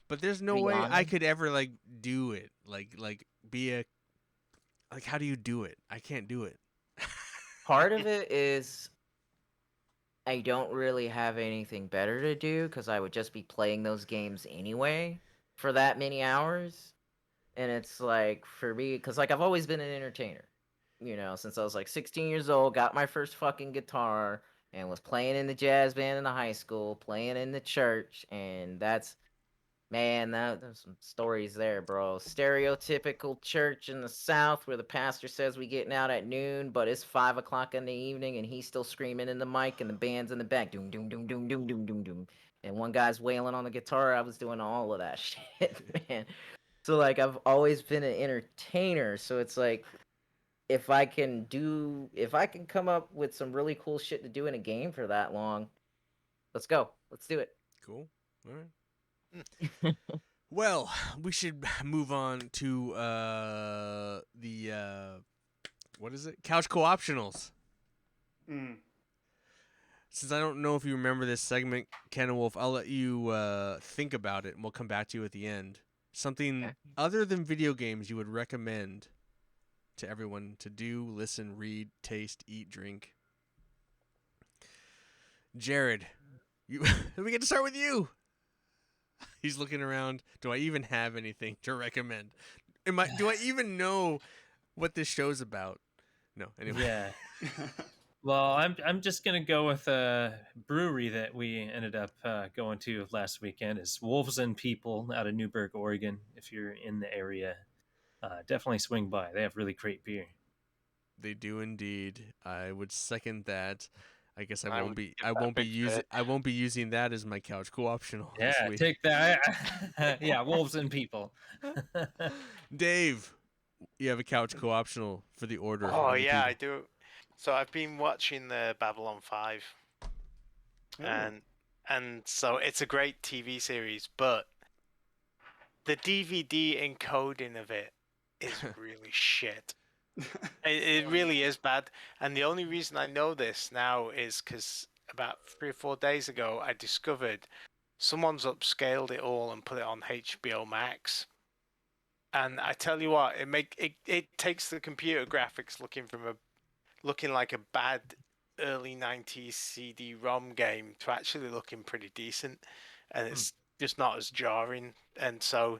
But there's to no be way I honest, could ever like do it. Like be a like how do you do it? I can't do it. part of it is I don't really have anything better to do because I would just be playing those games anyway for that many hours. And it's like, for me, because like I've always been an entertainer, since I was like 16 years old, got my first fucking guitar and was playing in the jazz band in the high school, playing in the church. And that's, man, there's some stories there, bro. Stereotypical church in the South where the pastor says we getting out at noon, but it's 5 o'clock in the evening and he's still screaming in the mic and the band's in the back, doom, doom, doom, doom, doom, doom, doom, doom. And one guy's wailing on the guitar. I was doing all of that shit, man. So like I've always been an entertainer, so it's like if I can come up with some really cool shit to do in a game for that long, let's go. Let's do it. Cool. All right. Well, we should move on to the what is it? Couch co-optionals. Mm. Since I don't know if you remember this segment, Ken and Wolf, I'll let you think about it, and we'll come back to you at the end. Something Okay. other than video games you would recommend to everyone to do, listen, read, taste, eat, drink. Jared, we get to start with you. He's looking around. Do I even have anything to recommend? Do I even know what this show's about? No. Anyway. Yeah. Well, I'm just gonna go with a brewery that we ended up going to last weekend. It's Wolves and People out of Newburgh, Oregon. If you're in the area, definitely swing by. They have really great beer. They do indeed. I would second that. I guess I I won't would be. give I that a won't be big using. fit. I won't be using that as my couch co-optional this Yeah, week. take that. Yeah, wolves and people. Dave, you have a couch co-optional for the order. Oh of the yeah, I people. do. So I've been watching the Babylon 5, Ooh. and so it's a great TV series, but the DVD encoding of it is really shit. It really is bad. And the only reason I know this now is because about 3 or 4 days ago, I discovered someone's upscaled it all and put it on HBO Max. And I tell you what, it takes the computer graphics looking like a bad early 90s CD-ROM game to actually looking pretty decent, and it's just not as jarring. And so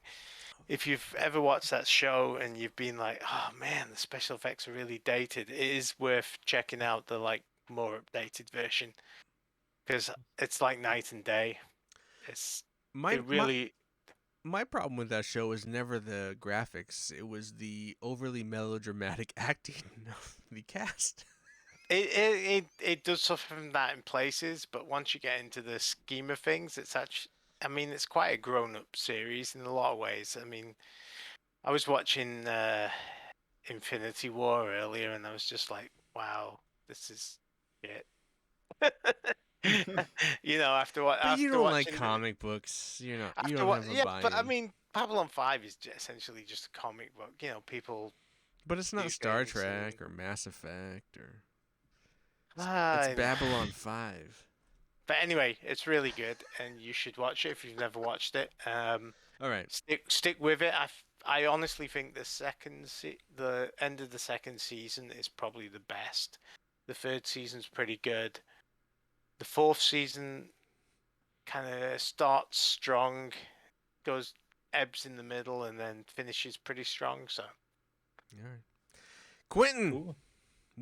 if you've ever watched that show and you've been like, oh man, the special effects are really dated, it is worth checking out the like more updated version, because it's like night and day. It's My it my really my problem with that show was never the graphics. It was the overly melodramatic acting of the cast. it does suffer from that in places, but once you get into the scheme of things, it's actually, I mean, it's quite a grown-up series in a lot of ways. I mean, I was watching Infinity War earlier, and I was just like, wow, this is shit. You know, But you after don't like watching comic books. You know, you after don't what have a yeah, but I buy-in. mean, Babylon 5 is essentially just a comic book. You know, people But it's do not Star things and Trek or Mass Effect or. It's I know. Babylon 5. But anyway, it's really good, and you should watch it if you've never watched it. All right. Stick with it. I honestly think the end of the second season is probably the best. The third season's pretty good. The fourth season kind of starts strong, goes ebbs in the middle, and then finishes pretty strong. So All right. Quentin, Cool.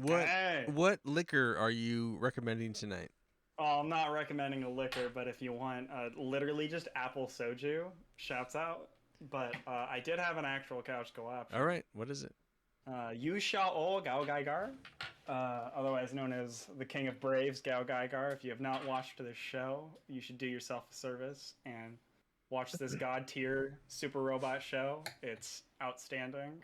Hey. what liquor are you recommending tonight? Oh, I'm not recommending a liquor, but if you want, literally just apple soju, shouts out. But I did have an actual couch co-op. All right. What is it? Yu Xiao Gao Gaigar, otherwise known as the King of Braves, Gao Gaigar. If you have not watched this show, you should do yourself a service and watch this god tier super robot show. It's outstanding.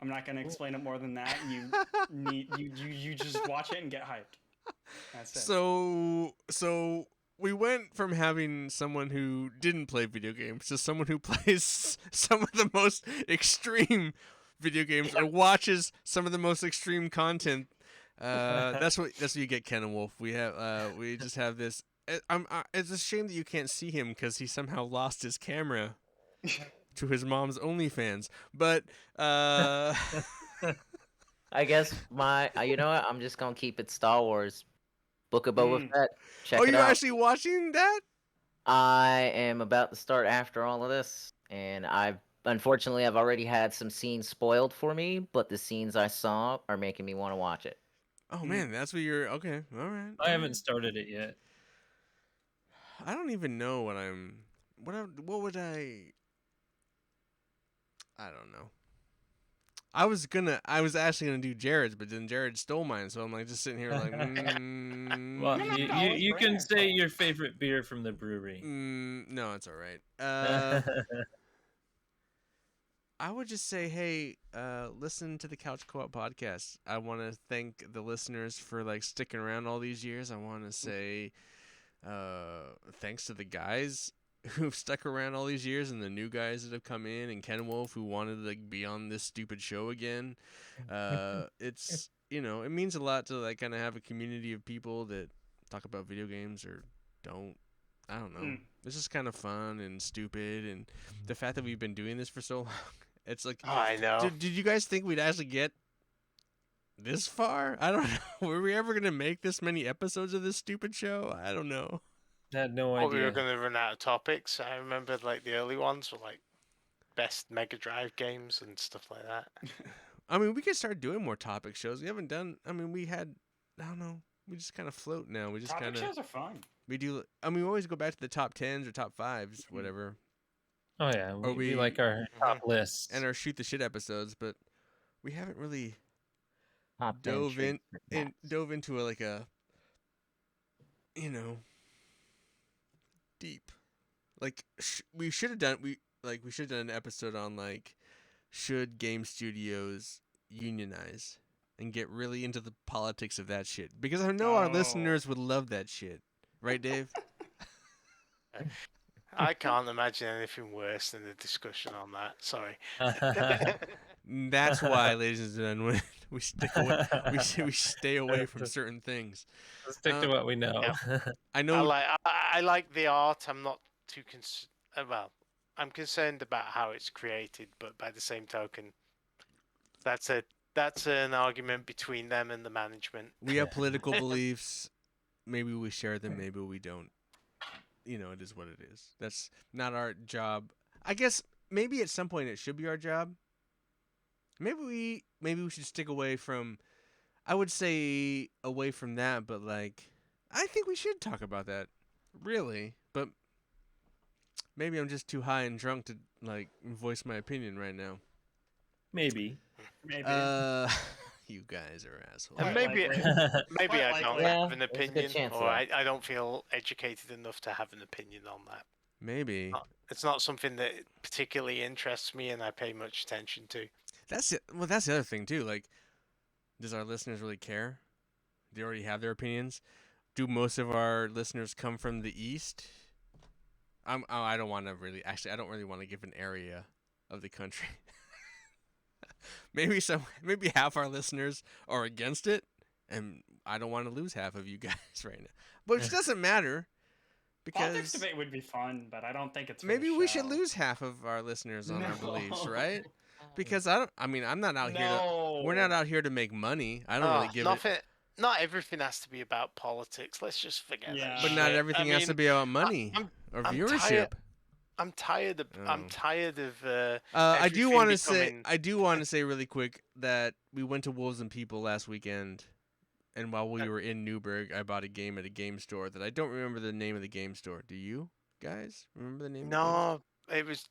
I'm not gonna explain it more than that. You just watch it and get hyped. That's it. So we went from having someone who didn't play video games to someone who plays some of the most extreme video games or watches some of the most extreme content. That's what you get, Ken and Wolf. We just have this. It's a shame that you can't see him because he somehow lost his camera to his mom's OnlyFans. But I guess you know what? I'm just gonna keep it Star Wars. Book of Boba Fett. Check oh, it you're out. actually watching that? I am about to start after all of this, and unfortunately I've already had some scenes spoiled for me, but the scenes I saw are making me want to watch it. Oh man, that's what you're. Okay, all right. I haven't started it yet. I don't even know what I'm. What would I? I don't know. I was actually gonna do Jared's, but then Jared stole mine, so I'm like just sitting here like. Well, No, you it's can brand. say your favorite beer from the brewery. No, it's all right. I would just say, hey, listen to the Couch Co-op podcast. I want to thank the listeners for like sticking around all these years. I want to say, thanks to the guys who've stuck around all these years and the new guys that have come in and Ken Wolf who wanted to like be on this stupid show again. It's it means a lot to like kind of have a community of people that talk about video games or don't. I don't know. This is kind of fun and stupid, and the fact that we've been doing this for so long. It's like, oh, I know. did you guys think we'd actually get this far? I don't know. Were we ever gonna make this many episodes of this stupid show? I don't know. I had no Or we were idea. going to run out of topics. I remember like the early ones were like best Mega Drive games and stuff like that. I mean, we could start doing more topic shows. We haven't done. I mean, we had. I don't know. We just kind of float now. We just Topic kind of. shows are fun. We do. I mean, we always go back to the top 10s or top 5s, whatever, Oh yeah, Or we we- like our top lists. and our shoot the shit episodes. But we haven't really. Top 10 dove treats for cats. dove into like a, you know, deep. Like we should have done an episode on like should game studios unionize and get really into the politics of that shit, because I know our Oh. listeners would love that shit. Right, Dave? I can't imagine anything worse than a discussion on that. Sorry. That's why, ladies and gentlemen, we stick away. We stay away from certain things. Let's stick to what we know. Yeah. I know. I like the art. I'm not too well, I'm concerned about how it's created, but by the same token, that's an argument between them and the management. We have political beliefs. Maybe we share them. Maybe we don't. You know, it is what it is. That's not our job. I guess maybe at some point it should be our job. Maybe we should stick away from. I would say away from that, but like, I think we should talk about that. Really, but maybe I'm just too high and drunk to like voice my opinion right now. Maybe. You guys are assholes. And Quite maybe likely. maybe I Quite don't likely. have an There's a good opinion, chance or of that. I don't feel educated enough to have an opinion on that. Maybe. It's not something that particularly interests me and I pay much attention to. That's it. Well, that's the other thing too. Like, does our listeners really care? Do they already have their opinions? Do most of our listeners come from the East? I don't want to really. Actually, I don't really want to give an area of the country. Maybe half our listeners are against it, and I don't want to lose half of you guys right now. But it doesn't matter, Politics because debate would be fun, but I don't think it's. For maybe the we should show. lose half of our listeners on our No. beliefs, right? Because I'm not out here. No. We're not out here to make money. I don't really give it. Not everything has to be about politics. Let's just forget Yeah. that. But not shit. everything I has to mean, be about money or I'm viewership. I'm tired of. I'm Oh. tired of. I do everything want to becoming- say. I do want to say really quick that we went to Wolves and People last weekend, and while we were in Newburgh, I bought a game at a game store that I don't remember the name of the game store. Do you guys remember the name? Of the game store?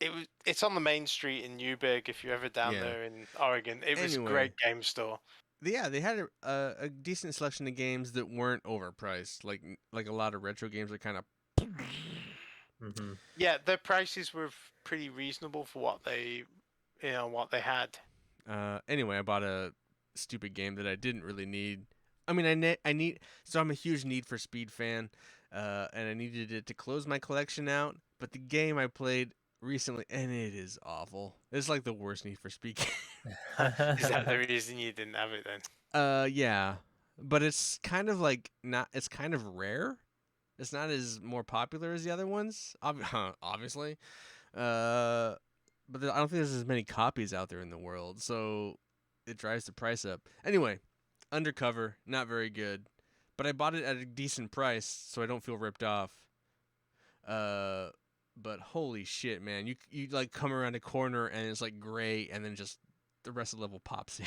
No, it's on the main street in Newburgh. If you're ever down Yeah. there in Oregon, it was Anyway. a great game store. Yeah, they had a decent selection of games that weren't overpriced. Like a lot of retro games are kind of. Mm-hmm. Yeah, their prices were pretty reasonable for what they had. Anyway, I bought a stupid game that I didn't really need. I mean, so I'm a huge Need for Speed fan, and I needed it to close my collection out. But the game I played recently, and it is awful. It's like the worst Need for Speed game. Is that the reason you didn't have it then? Yeah, but it's kind of like not. It's kind of rare. It's not as more popular as the other ones, obviously. But I don't think there's as many copies out there in the world, so it drives the price up. Anyway, Undercover, not very good, but I bought it at a decent price, so I don't feel ripped off. But holy shit, man, you like come around a corner and it's like gray, and then just the rest of the level pops in.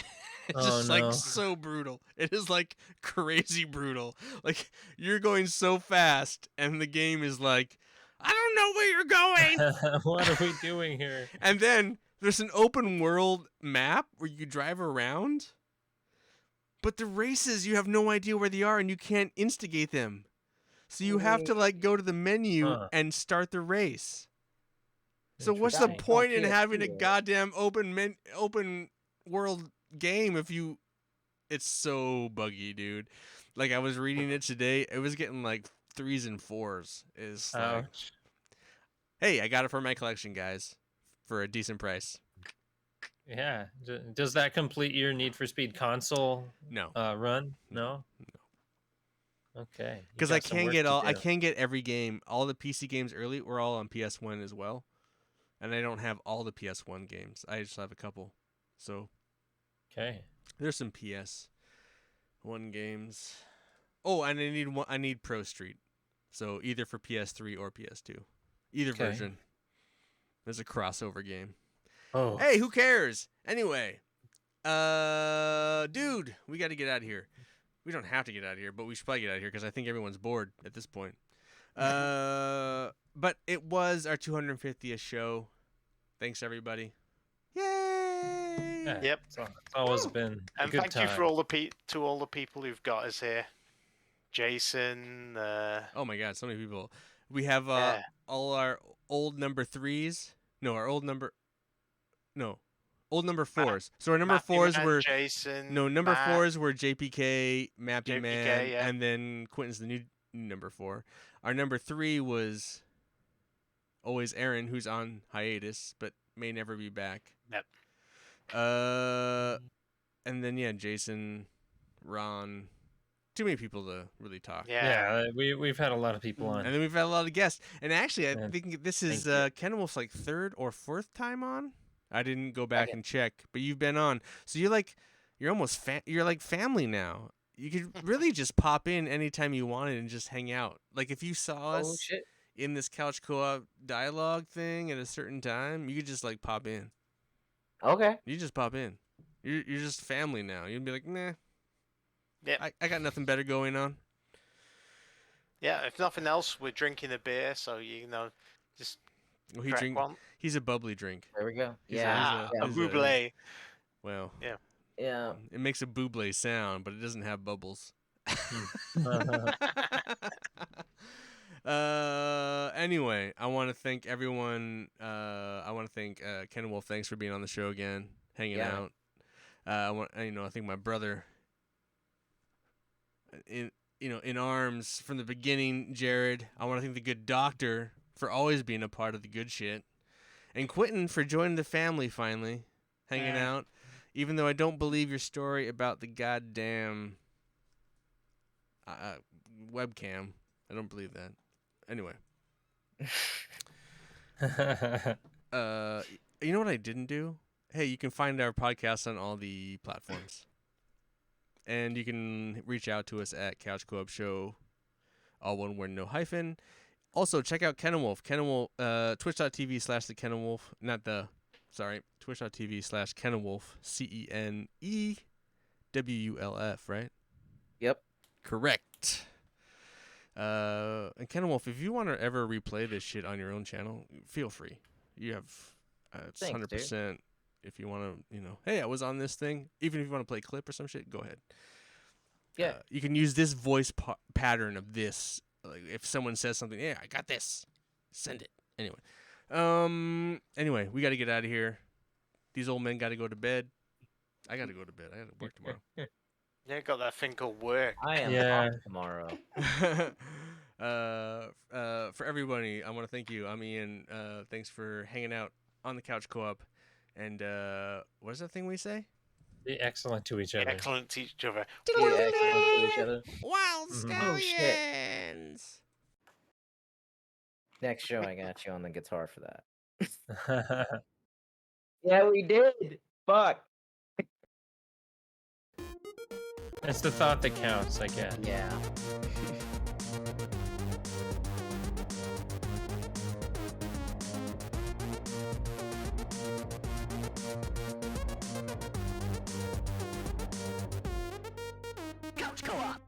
It's Oh, just no. like so brutal. It is like crazy brutal. Like you're going so fast, and the game is like, I don't know where you're going. What are we doing here? And then there's an open world map where you drive around, but the races you have no idea where they are, and you can't instigate them. So you have to like go to the menu Huh. and start the race. So what's the Interesting. point in Okay, having a cool. goddamn open world game if you? It's so buggy, dude. Like I was reading it today, it was getting like 3s and 4s. It's like, Ouch. hey, I got it for my collection, guys, for a decent price. Yeah. Does that complete your Need for Speed console No, run? No. Okay. You because I got some can't work get to all. I do. can't get every game. All the PC games early were all on PS1 as well, and I don't have all the PS1 games. I just have a couple. So Okay. there's some PS1 games. Oh, and I need Pro Street. So either for PS3 or PS2. Either Okay. version. There's a crossover game. Oh. Hey, who cares? Anyway. Dude, we got to get out of here. We don't have to get out of here, but we should probably get out of here because I think everyone's bored at this point. But it was our 250th show. Thanks, everybody. Yay! Yeah, Yep. it's always been a And good thank time. you for all the people who've got us here. Jason. Oh my God, so many people. We have Yeah. all our old number 3s. No, our old number. No, old number 4s. So our number Matthew 4s Man, were Jason. number Matt, 4s were JPK, Mappy JPK, Man, yeah. and then Quentin's the new number 4. Our number 3 was always Aaron, who's on hiatus but may never be back. Yep. And then yeah, Jason, Ron. Too many people to really talk. Yeah. We've had a lot of people on. And then we've had a lot of guests. And actually, I Yeah. think this is Thank Ken Wolf's like 3rd or 4th time on. I didn't go back Second. and check, but you've been on. So you're almost you're like family now. You could really just pop in anytime you wanted and just hang out. Like if you saw Oh us shit. in this couch co-op dialogue thing at a certain time, you could just like pop in. Okay. You just pop in. You're just family now. You'd be like, nah. Yep. I got nothing better going on. Yeah. If nothing else, we're drinking a beer, so just Well, he crack drink. one. He's a bubbly drink. There we go. He's a- Yeah. A he's a- buble. Well, Yeah. it makes a buble sound, but it doesn't have bubbles. Anyway, I want to thank everyone. I want to thank Ken and Wolf. Thanks for being on the show again, hanging Yeah. out. I think my brother in arms from the beginning, Jared. I want to thank the good doctor for always being a part of the good shit, and Quentin for joining the family finally, hanging out. Even though I don't believe your story about the goddamn webcam, I don't believe that. Anyway, you know what I didn't do? Hey, you can find our podcast on all the platforms. And you can reach out to us at Couch Co-op Show, all one word, no hyphen. Also, check out Ken and Wolf. Ken and Wolf, twitch.tv/the Ken and Wolf. Twitch.tv/Ken and Wolf. CENEWULF, right? Yep. Correct. And Ken and Wolf, if you want to ever replay this shit on your own channel, feel free. You have it's Thanks, 100%. If you want to, hey, I was on this thing. Even if you want to play a clip or some shit, go ahead. Yeah. You can use this voice pattern of this. Like if someone says something, yeah, I got this. Send it. Anyway, we got to get out of here. These old men got to go to bed. I got to go to bed. I got to work tomorrow. Yeah, got that thing called work. I am Yeah. off tomorrow. For everybody, I want to thank you. I'm Ian. Thanks for hanging out on the Couch Co-op. And what is that thing we say? Be excellent to each other. Excellent to each other. Be excellent to each other. Wild Oh, shit. Stallions. Next show, I got you on the guitar for that. Yeah, we did. Fuck. It's the thought that counts, I guess. Yeah. Couch Co-op.